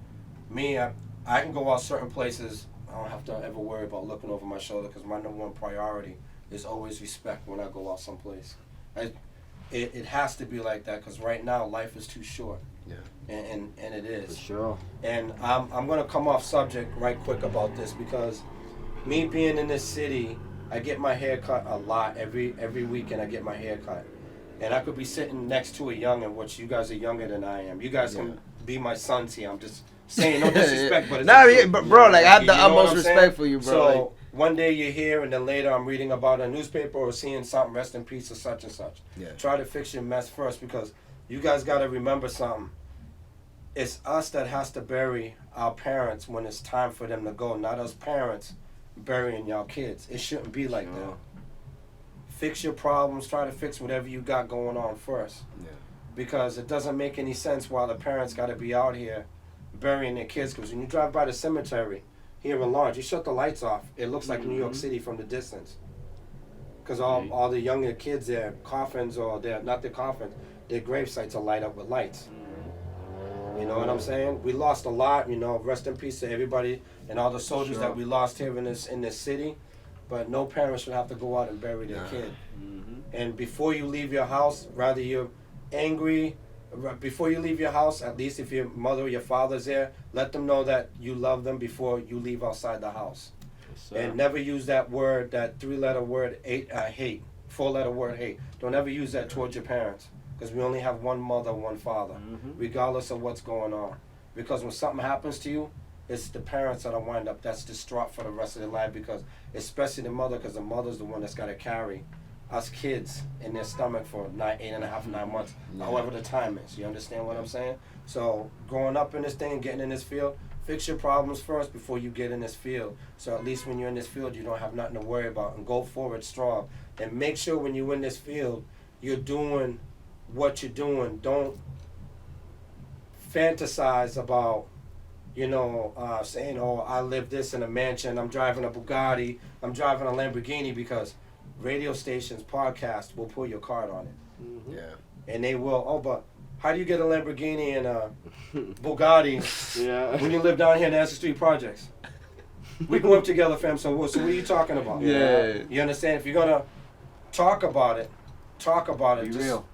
me, I can go out certain places. I don't have to ever worry about looking over my shoulder, because my number one priority is always respect when I go out someplace. It has to be like that, because right now life is too short. Yeah. And it is. For sure. And I'm gonna come off subject right quick about this, because me being in this city, I get my hair cut a lot. Every weekend I get my hair cut. And I could be sitting next to a youngin', which you guys are younger than I am. You guys can be my sons here. I'm just saying, no disrespect, but it's nah, but bro, like I have the utmost respect for you, bro. So like, one day you're here, and then later I'm reading about a newspaper or seeing something, rest in peace or such and such. Yeah. Try to fix your mess first, because you guys got to remember something. It's us that has to bury our parents when it's time for them to go, not us parents burying y'all kids. It shouldn't be like that. Fix your problems. Try to fix whatever you got going on first. Yeah. Because it doesn't make any sense while the parents got to be out here burying their kids. Because when you drive by the cemetery here in Lawrence, you shut the lights off. It looks like New York City from the distance. Because all the younger kids, their coffins, or not their coffins, their grave sites are light up with lights. You know what I'm saying? We lost a lot, you know, rest in peace to everybody and all the soldiers that we lost here in this city. But no parent should have to go out and bury their kid. And before you leave your house, rather you're angry, before you leave your house, at least if your mother or your father's there, let them know that you love them before you leave outside the house. Yes, and never use that word, that 3-letter word, hate, 4-letter word, hate. Don't ever use that towards your parents. Because we only have one mother, one father, regardless of what's going on. Because when something happens to you, it's the parents that are wind up that's distraught for the rest of their life, because especially the mother, because the mother's the one that's got to carry us kids in their stomach for 8.5, 9 months, however the time is. You understand what I'm saying? So growing up in this thing and getting in this field, fix your problems first before you get in this field. So at least when you're in this field, you don't have nothing to worry about, and go forward strong. And make sure when you're in this field, you're doing what you're doing. Don't fantasize about, you know, saying, oh, I live this in a mansion, I'm driving a Bugatti, I'm driving a Lamborghini, because radio stations, podcasts will pull your card on it. Yeah. And they will, oh, but how do you get a Lamborghini and a Bugatti when you live down here in the Astor Street Projects? We grew up together, fam, so what are you talking about? Yeah. You understand? If you're going to talk about it. Be real.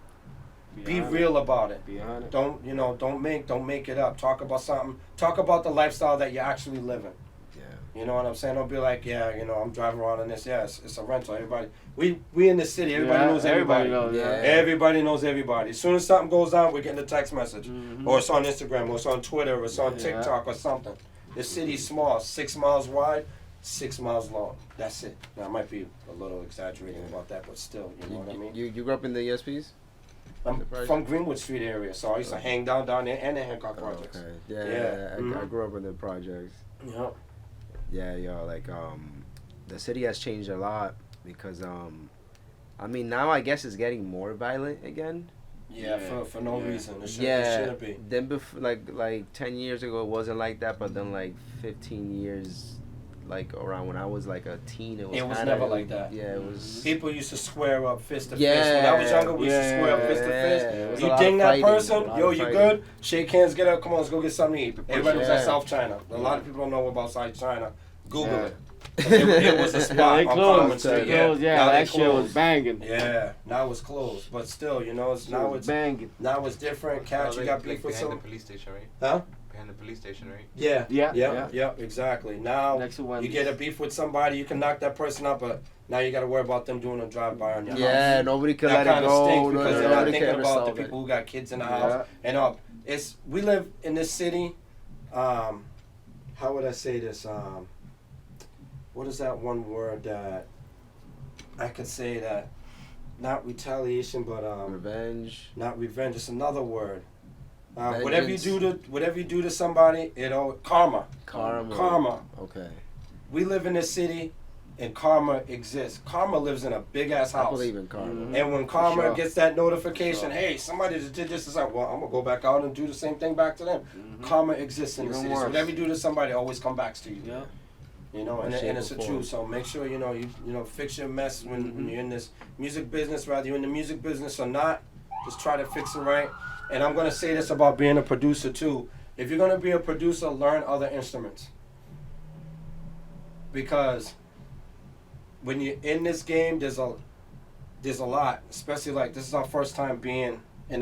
Be real about it. Be honest. Don't make it up. Talk about something. Talk about the lifestyle that you're actually living. Yeah. You know what I'm saying? Don't be like, I'm driving around in this. Yeah, it's a rental. Everybody, we in the city. Everybody knows everybody. Everybody knows everybody. As soon as something goes on, we're getting a text message, or it's on Instagram, or it's on Twitter, or it's on TikTok, or something. The city's small, 6 miles wide, 6 miles long. That's it. Now, I might be a little exaggerating about that, but still, you know what I mean? You grew up in the ESPs? I'm from Greenwood Street area, so I used to hang down there and the Hancock Projects. Okay. Yeah. I grew up in the projects. Yeah. Yeah, like the city has changed a lot, because I mean, now I guess it's getting more violent again. Yeah, for no reason. It shouldn't be. Then before, like 10 years ago, it wasn't like that, but then like 15 years, like around when I was like a teen, it was never like that. Yeah, it was. People used to square up fist to fist. When I was younger, we used to square up fist to fist. You ding that person, yo, you good? Shake hands, get up, come on, let's go get something to eat. Everybody was at South China. A lot of people don't know about South China. Google it. It was a spot on Common Street. That shit was banging. Yeah, now it's closed, but still, now it's banging. Now it's different. Catch, you got beef with some. Behind the police station, right? Huh? Behind the police station, right? Yeah, exactly. Now Next to you Wendy's. get a beef with somebody, you can knock that person up, but now you got to worry about them doing a drive-by on your house. Yeah, nobody can That let it kind of go. stinks, because they're not Nobody thinking can about the resolve it. people who got kids in the house. And we live in this city. How would I say this? What is that one word that I could say that not retaliation, but Revenge. not revenge. It's another word. Vengeance. Whatever you do to somebody, karma. Karma. Okay. We live in this city, and karma exists. Karma lives in a big ass house. I believe in karma. Mhm. And when karma Sure. gets that notification, Sure. hey, somebody just did this, it's like, well, I'm gonna go back out and do the same thing back to them. Karma exists in the Even city. So worse. whatever you do to somebody, always come back to you. Yeah. You know, and Shape it's or the form. truth. So make sure you fix your mess when you're in this music business. Whether you're in the music business or not, just try to fix it right. And I'm gonna say this about being a producer too. If you're gonna be a producer, learn other instruments. Because when you're in this game, there's a lot. Especially like this is our first time being in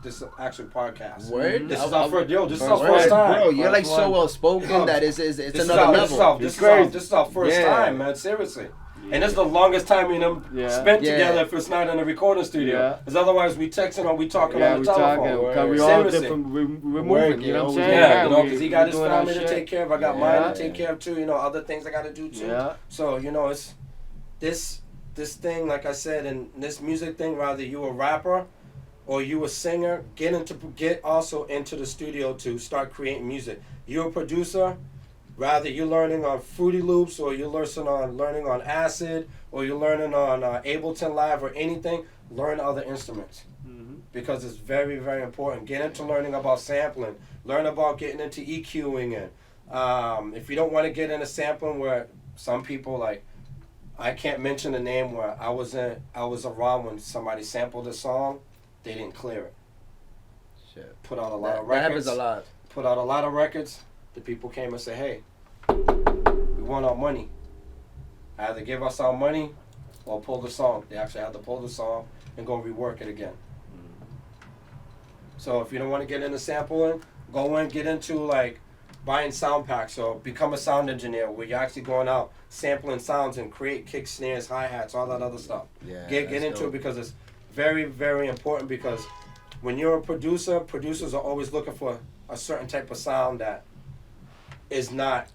this actual podcast. Word? This is our First first time. Bro, you're like First so one. well spoken Yo, that it's This another is level. this is our first Yeah. time, man. Seriously. And this is the longest time me and them Yeah. spent Yeah. together if it's not in a recording studio. Yeah. Because otherwise we texting or we talking Yeah, on we the telephone. talking. Word. Cause we all Seriously. different. We're Word, moving. You know what I'm yeah, saying? Yeah, you know, because we- he got we his doing our family to shit. take care of. I got mine Yeah. to take care of too. You know, other things I got to do too. Yeah. So, you know, it's this thing, like I said, and this music thing, rather you a rapper or you a singer, get also into the studio to start creating music. You're a producer, rather you're learning on Fruity Loops or you're learning on Acid or you're learning on Ableton Live or anything, learn other instruments. Because it's very, very important. Get into learning about sampling. Learn about getting into EQing it. If you don't want to get into sampling, where some people like, I can't mention a name where I was around when somebody sampled a song, they didn't clear it. Shit. Put out a lot of That happens records. a lot. Put out a lot of records. The people came and said, hey, we want our money. Either give us our money or pull the song. They actually had to pull the song and go rework it again. So if you don't want to get into sampling, go in, get into like buying sound packs or become a sound engineer where you're actually going out sampling sounds and create kick snares, hi-hats, all that other stuff. Yeah. Get that's into it dope. because it's very, very important, because when you're a producer, producers are always looking for a certain type of sound that is not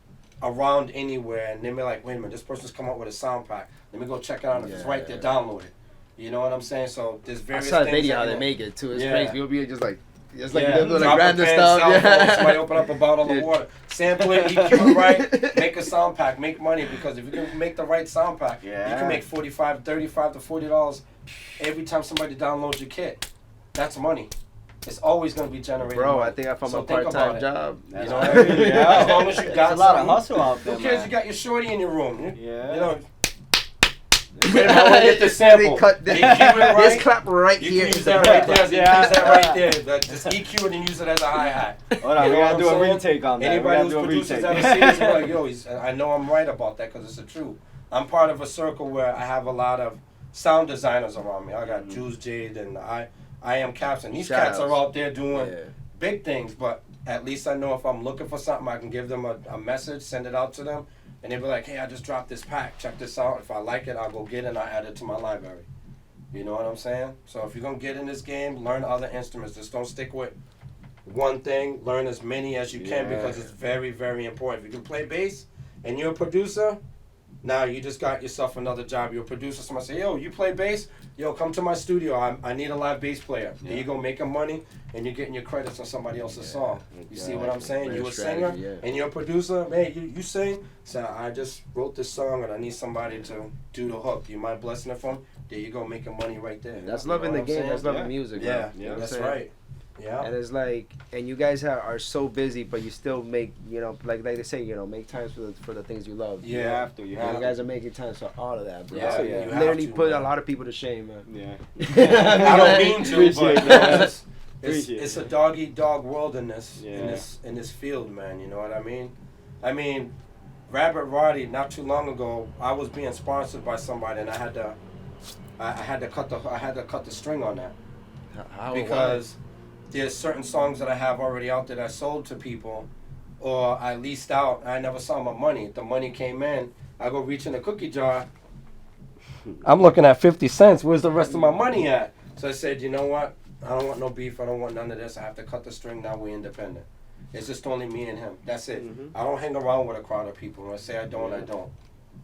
around anywhere, and they be like, wait a minute, this person's come up with a sound pack. Let me go check it out. If it's right there, download it. You know what I'm saying? So there's I various saw a things video that, how they make it too. It's Yeah. crazy. People be just like they're drop like a random pen, stuff. cell phone, Yeah. somebody open up a bottle of Yeah. water, sample it, EQ it right, make a sound pack, make money, because if you can make the right sound pack, you Yeah. can make $35 to $40 every time somebody downloads your kit. That's money. It's always going to be generated. Bro, money. I think I found So my think about part-time it. job. That's You know right. what I mean? Yeah. As long as you got There's a lot of something, hustle out there, who cares? man. You got your shorty in your room. Yeah. You know, wait, I want to get the sample. They cut EQ it right. This clap right You here. can use is that the right clap. there. You Yeah. use that right there. Like, just EQ it and use it as a hi-hat. Hold on, You we know gotta what do I'm a saying? retake on that. Anybody we who's gotta do a producers retake. ever see this, be like, yo, I know I'm right about that because it's the truth. I'm part of a circle where I have a lot of sound designers around me. I got Juice Jade and I am Caps, and these cats are out there doing Yeah. big things, but at least I know if I'm looking for something, I can give them a message, send it out to them, and they'll be like, hey, I just dropped this pack, check this out. If I like it, I'll go get it and I'll add it to my library. You know what I'm saying? So if you're going to get in this game, learn other instruments. Just don't stick with one thing. Learn as many as you can, because it's very, very important. If you can play bass and you're a producer, now you just got yourself another job. You're a producer. Somebody say, yo, you play bass? Yo, come to my studio. I need a live bass player. There you go, making money, and you're getting your credits on somebody else's song. You see what I'm saying? Great You a strategy, singer, yeah. and you're a producer. Hey, you sing? So I just wrote this song, and I need somebody to do the hook. You mind blessing it from? There you go, making money right there. That's You know loving what the I'm game. saying? That's loving Yeah. music. Bro. Yeah, You know what I'm that's saying? right. Yeah. And it's like, and you guys are so busy, but you still make, like they say, make times for the things you love. Yeah. You have to. You And have you to. guys are making time for all of that, bro. Yeah, So yeah, you you have literally to, put man. a lot of people to shame, man. Yeah. I don't mean to, Appreciate but that. it's a dog eat dog world in this Yeah. in this field, man. You know what I mean? I mean, Rabbid Rottie. Not too long ago, I was being sponsored by somebody, and I had to cut the string on that because there's certain songs that I have already out that I sold to people, or I leased out. I never saw my money. The money came in. I go reach in the cookie jar. I'm looking at 50 cents. Where's the rest of my money at? So I said, you know what? I don't want no beef. I don't want none of this. I have to cut the string. Now we're independent. It's just only me and him. That's it. I don't hang around with a crowd of people. When I say I don't, I don't.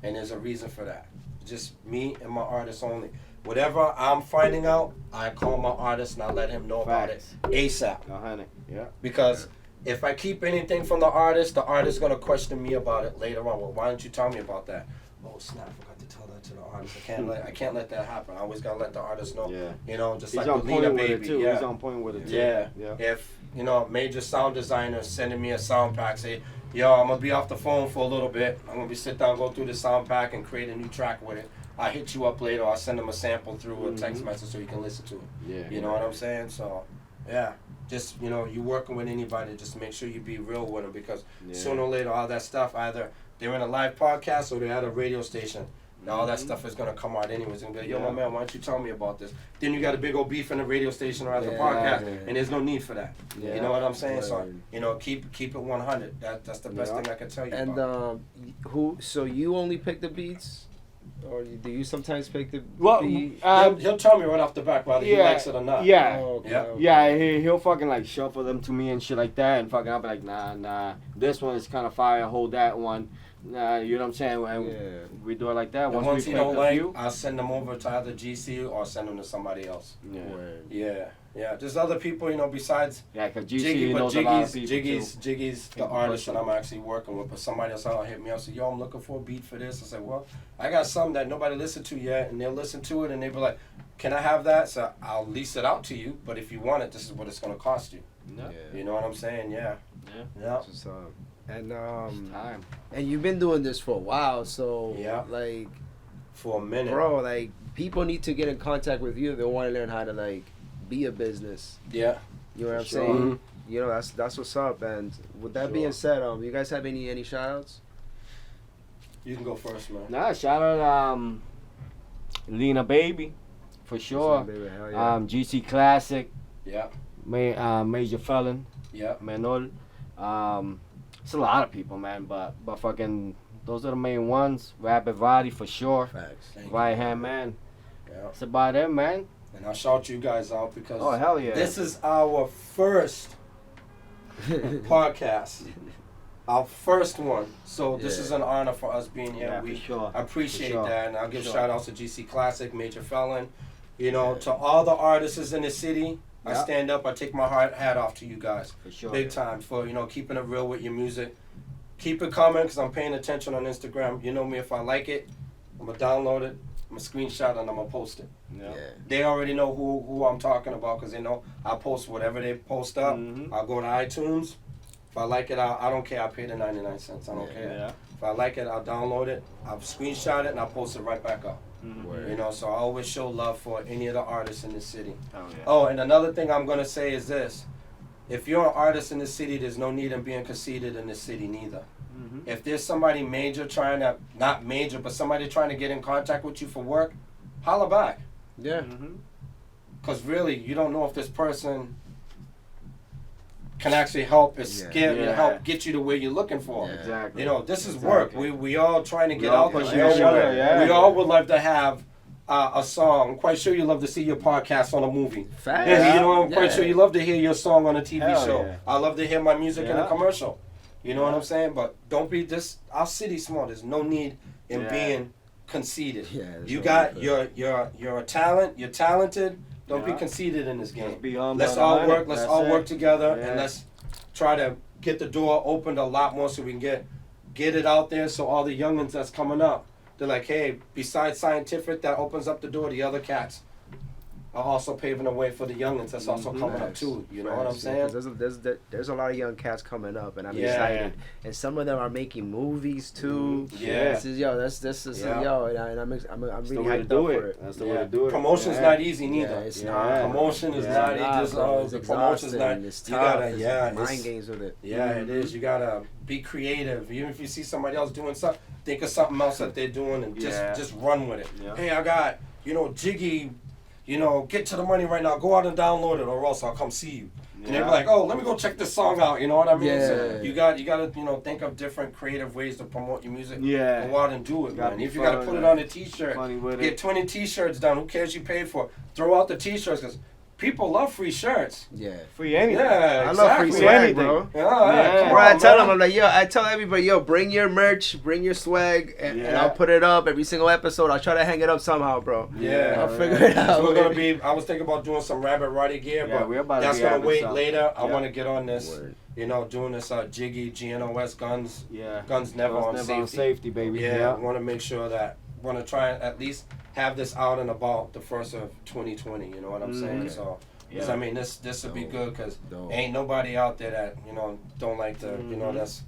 And there's a reason for that. Just me and my artist only. Whatever I'm finding out, I call my artist and I let him know about it ASAP. 100. Yeah. Because if I keep anything from the artist gonna question me about it later on. Well, why didn't you tell me about that? Oh snap! I forgot to tell that to the artist. I can't let that happen. I always gotta let the artist know. Yeah. You know, just He's like on the point Lena with baby. it too. Yeah. He's on point with it too. Yeah. Yeah. If you know, a major sound designer sending me a sound pack, say, yo, I'm gonna be off the phone for a little bit. I'm gonna be sit down, go through the sound pack, and create a new track with it. I hit you up later. I'll send them a sample through a text message so you can listen to it. Yeah. You know what I'm saying? So, yeah. Just, you know, you working with anybody, just make sure you be real with them because sooner or later, all that stuff, either they're in a live podcast or they're at a radio station. Now, all that stuff is going to come out anyways. And be like, yo, my man, why don't you tell me about this? Then you got a big old beef in the radio station or at the podcast, and there's no need for that. Yeah. You know what I'm saying? So, you know, keep it 100. That's the best thing I can tell you And about. so you only pick the beats, or do you sometimes pick the beat? He'll tell me right off the back whether he likes it or not. Yeah. Oh, okay, Yeah. okay. Yeah, he'll fucking like shuffle them to me and shit like that, and fucking I'll be like, nah, this one is kind of fire, hold that one. Nah, you know what I'm saying? And we do it like that. And once we he don't pick a like, few, I'll send them over to either GC or send them to somebody else. yeah, Yeah. There's other people, you know, besides yeah, cause GC Jiggy, but knows a lot of people too. Jiggy's the artist that I'm actually working with. But somebody else will hit me up and say, yo, I'm looking for a beat for this. I said, well, I got something that nobody listened to yet, and they'll listen to it, and they'll be like, can I have that? So I'll lease it out to you, but if you want it, this is what it's going to cost you. Yeah. You know what I'm saying? Yeah. Yeah. Yeah. Just, and Time. and you've been doing this for a while, so Yeah. like, For a minute. bro, like people need to get in contact with you if they want to learn how to like be a business. Yeah. You know what I'm Sure. saying? You know, that's what's up. And with that being said, you guys have any shout outs? You can go first, man. Nah, shout out Lena Baby, for sure. Baby, hell yeah. GC Classic, Yeah. Major Felon, Yeah. Menol. It's a lot of people, man, but fucking those are the main ones. Rabbid Rottie for sure. Facts. Thank you. Right hand man. Yeah. That's about it, man. And I'll shout you guys out because Oh hell yeah. this is our first podcast. Our first one. So this Yeah. is an honor for us being here. Yeah, We for sure. appreciate For sure. that. And I'll give For sure. shout outs to GC Classic, Major Felon. You know, to all the artists in the city. I Yeah. stand up, I take my hat off to you guys. For sure. Big time for, you know, keeping it real with your music. Keep it coming because I'm paying attention on Instagram. You know me, if I like it, I'm going to download it, I'm going to screenshot it, and I'm going to post it. Yeah. They already know who I'm talking about because they know I post whatever they post up. Mhm. I'll go to iTunes. If I like it, I don't care. I pay the 99 cents. I don't care. Yeah. If I like it, I'll download it. I'll screenshot it, and I'll post it right back up. Mhm. You know, so I always show love for any of the artists in the city. Hell yeah. Oh, and another thing I'm going to say is this. If you're an artist in the city, there's no need in being conceited in the city neither. Mhm. If there's somebody major trying to, not major, but somebody trying to get in contact with you for work, holla back. Yeah. Mhm. Because really, you don't know if this person can actually help help get you to where you're looking for. Yeah. Exactly. You know, this is work. We all trying to get all out there. pushing We all each other, would- yeah. We all would love to have a song. I'm quite sure you love to see your podcast on a movie. Facts. Yeah, you know, I'm quite Yeah. sure you love to hear your song on a TV Hell show. yeah. I love to hear my music in a Yeah. commercial. You know what I'm saying? But don't be this. Our city's small. There's no need in Yeah. being conceited. Yeah, there's You no got need for you're a talent. You're talented. Don't be Yeah. conceited in this game. Just be humble Let's and all honest. work. Let's That's all it. work together, Yeah. and let's try to get the door opened a lot more so we can get it out there. So all the youngins that's coming up, they're like, hey, besides Scientific, that opens up the door. The other cats are also paving the way for the youngins that's also coming up Facts. too. You know what I'm Facts, yeah, saying? 'cause there's a lot of young cats coming up, and I'm Yeah. excited. And some of them are making movies too. Yeah. This is this is Yeah. and I'm That's the really way to hyped do up it. for it. That's the Yeah. way to do it. Promotion's Yeah. not easy Yeah, neither. it's Yeah. not. Promotion is Yeah. not Nah, easy. bro, The it's promotion's not. exhausting. It's You tough. gotta, It's yeah. mind it's- games with it. Yeah, it is. You gotta be creative. Even if you see somebody else doing something, think of something else that they're doing and Yeah. just run with it. Yeah. Hey, I got, Jiggy, get to the money right now. Go out and download it, or else I'll come see you. And they're Yeah. like, oh, let me go check this song out. You know what I mean? Yeah. So you gotta think of different creative ways to promote your music. Yeah. Go out and do it, Gotta man. be If you gotta fun put with it it. on a T-shirt, Funny with get it. 20 T-shirts done. Who cares you paid for? Throw out the T-shirts because people love free shirts. Yeah. Free anything. Yeah, I love free exactly. swag, Anything. bro. Yeah, Yeah. come Bro, I on, tell man. them, I'm like, I tell everybody, bring your merch, bring your swag, and Yeah. I'll put it up every single episode. I'll try to hang it up somehow, bro. Yeah. I'll figure it out. So we're gonna be. I was thinking about doing some Rabbid Rottie gear, Yeah, but we're about to that's be gonna having wait some. later. I Yeah. want to get on this. Word. You know, doing this Jiggy GNOS guns. Yeah. Guns never on safety. baby. Yeah, I want to make sure that want to try and at least have this out and about the first of 2020. You know what I'm saying? Okay. So, because Yeah. I mean, this would be good because Dope. ain't nobody out there that don't like to that's.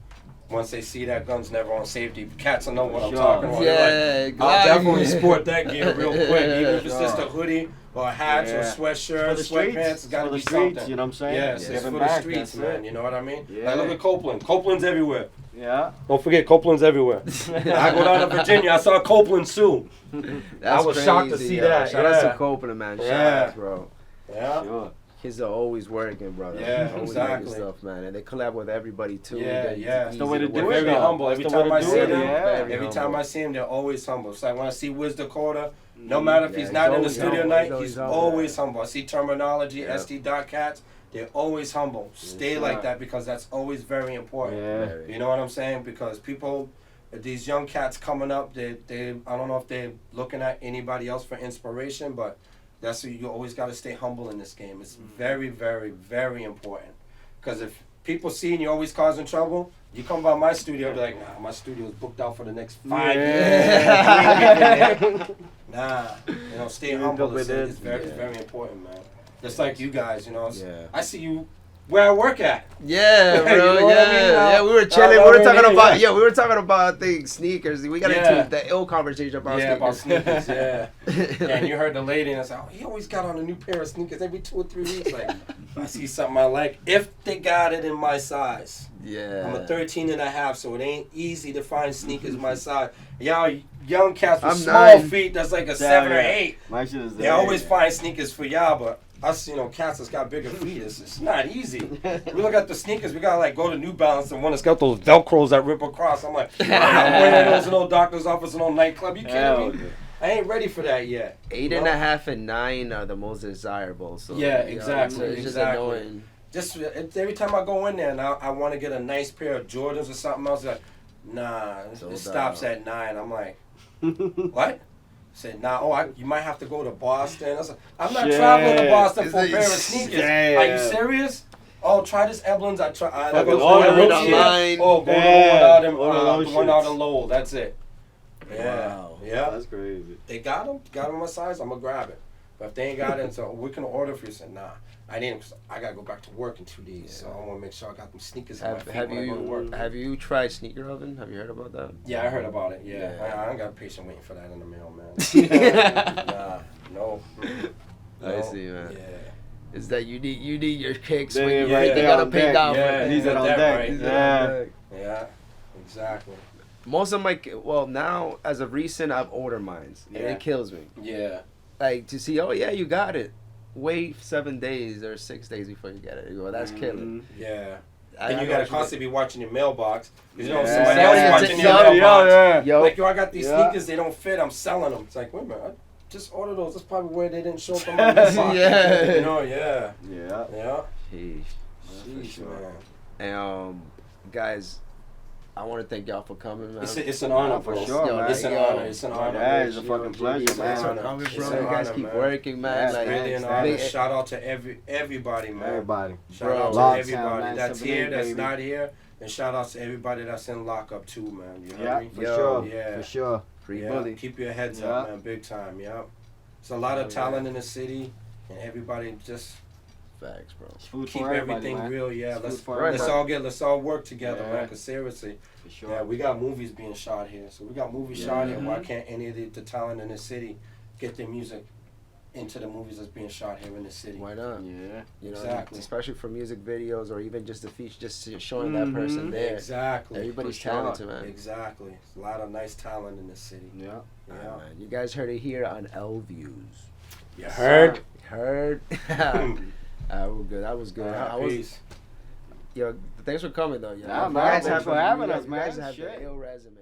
Once they see that guns never on safety, cats will know what I'm Sure. talking about. They're like, Yeah, I'll glad- definitely sport that gear real quick, even if it's Sure. just a hoodie or a hat or a Yeah. sweatshirt, For the streets. sweatpants. It's got For to the be streets, something. you know what I'm saying? Yes, it's Giving for the back, streets, that's man. it. You know what I mean? Yeah. Like, look at Copeland. Copeland's everywhere. Yeah. Don't forget, Copeland's everywhere. I go down to Virginia. I saw Copeland Sioux. That's I was shocked to crazy, see yo. that, Shout out yeah. to Copeland, man. Shout Yeah. out, bro. Yeah. Sure. Kids are always working, brother. Yeah, always exactly. making stuff, man. And they collab with everybody, too. Yeah, They're yeah. easy the way to work do They're it, with. very though. humble. That's Every the way time to I do see it, them, yeah. Very every humble. time I see him, they're always humble. It's like when I see Wiz Dakota, no matter if Yeah, he's he's not in the always studio humble. night, He's always he's humble. always humble. I see Terminology, Yeah. SD Dot Cats, they're always humble. Stay sure. like that because that's always very important. Yeah. You know what I'm saying? Because people, these young cats coming up, they I don't know if they're looking at anybody else for inspiration, but that's what you always got to stay humble in this game. It's very, very, very important. Because if people seeing you always causing trouble, you come by my studio, be like, nah, my studio is booked out for the next 5 Yeah. years. Nah, stay You humble. double It's it. very, it's very important, man. Just like you guys, Yeah. I see you where I work at. Yeah, You bro. know what I mean? Yeah, we were chilling. We I were mean, talking about yeah. we were talking about things, sneakers. We got Yeah. into the ill conversation about Yeah, about sneakers. sneakers, yeah. And you heard the lady and I said, oh, he always got on a new pair of sneakers every 2 or 3 weeks. Like, I see something I like. If they got it in my size. Yeah. I'm a 13 and a half, so it ain't easy to find sneakers my size. Y'all young cats with I'm small 9. feet, that's like a 7 or yeah. 8. My shit is They always find sneakers for y'all, but us, cats that's got bigger feet, it's not easy. We look at the sneakers, we gotta like go to New Balance and one that's got those Velcros that rip across. I'm like, I'm wearing those in old doctor's office and old nightclub. You kidding me? I ain't ready for that yet. 8 and a half and 9 are the most desirable. So Yeah, you know, exactly, It's just exactly. annoying. Just every time I go in there and I want to get a nice pair of Jordans or something else, like, nah, Sold it stops out. at 9. I'm like, what? Said, nah, you might have to go to Boston. I said, I'm not Shit. traveling to Boston for a Is it- pair of sneakers. Yeah. Are you serious? Oh, try this Eblin's. I Fucking go order to it the online. Oh, go to the Yeah. one out in, Order those the one out shits. in Lowell. That's it. Yeah. Wow. Yeah. That's crazy. They got them my size, I'm gonna grab it. But if they ain't got it, so we can order for you. Said, nah, I didn't. 'Cause I gotta go back to work in 2 days, so I want to make sure I got them sneakers in my feet Have when I go to work. you tried Sneaker Oven? Have you heard about that? Yeah, I heard about it. Yeah, Yeah. I ain't got a patient waiting for that in the mail, man. Nah, no. I see, man. Yeah. Is that you need your kicks They when you right they there gotta on pay deck. down. Yeah, for he's it. at on that, deck. right? He's Yeah. on deck. Yeah, exactly. Most of my now as of recent I've ordered mines and Yeah. it kills me. Yeah. Like to see, oh yeah, you got it. Wait 7 days or 6 days before you get it. You go, that's killing. Yeah. I And you know gotta what constantly be watching your mailbox. Because you know, Yeah. somebody Somebody else is- watching your yo, mailbox. Yo, Like, yo, I got these Yeah. sneakers, they don't fit, I'm selling them. It's like, wait a minute, I just ordered those. That's probably where they didn't show up on my mailbox. Yeah. You know, yeah. Yeah. Yeah. Sheesh. Jeez, sure. man. And guys, I want to thank y'all for coming, man. It's an honor, For bro. sure, Yo, man. It's an Yo. honor. It's an honor. Yeah, it's a Yo, fucking Jiggy, pleasure, it's an Thanks for honor. coming, It's bro. an You guys honor, keep man. working, man. That's Like, Really an Thanks, honor. thanks. Shout out to everybody, man. Everybody. Shout Bro. out to Lockdown, everybody man, that's 78, here, that's baby. not here, and shout out to everybody that's in lockup too, man. You heard Yeah, me? for Yo. sure. Yeah. For sure. free Yeah, bully. keep your heads Yeah. up, man, big time. Yeah, there's a lot of Oh, yeah. talent in the city, and everybody just Facts, bro. It's food keep for everybody, everything man. real. Yeah, It's let's food for Right, everybody. let's all work together, Yeah. man. Cause seriously, For sure. yeah, we got movies being shot here, so we got movies shot here. Mhm. Why can't any of the talent in the city get their music into the movies that's being shot here in the city? Why not? Yeah. You know, Exactly. especially for music videos or even just the feature, just showing that person Mhm. there. Exactly. Everybody's For sure. talented, man. Exactly. There's a lot of nice talent in the city. Yeah. Yeah. Alright, man. You guys heard it here on L Views. You heard? Heard? That was good. That was good. I was, Peace. yo, thanks for coming though. Yo. Nah, You man, guys thanks have for a- having you us, guys man. have Shit. an ill resume.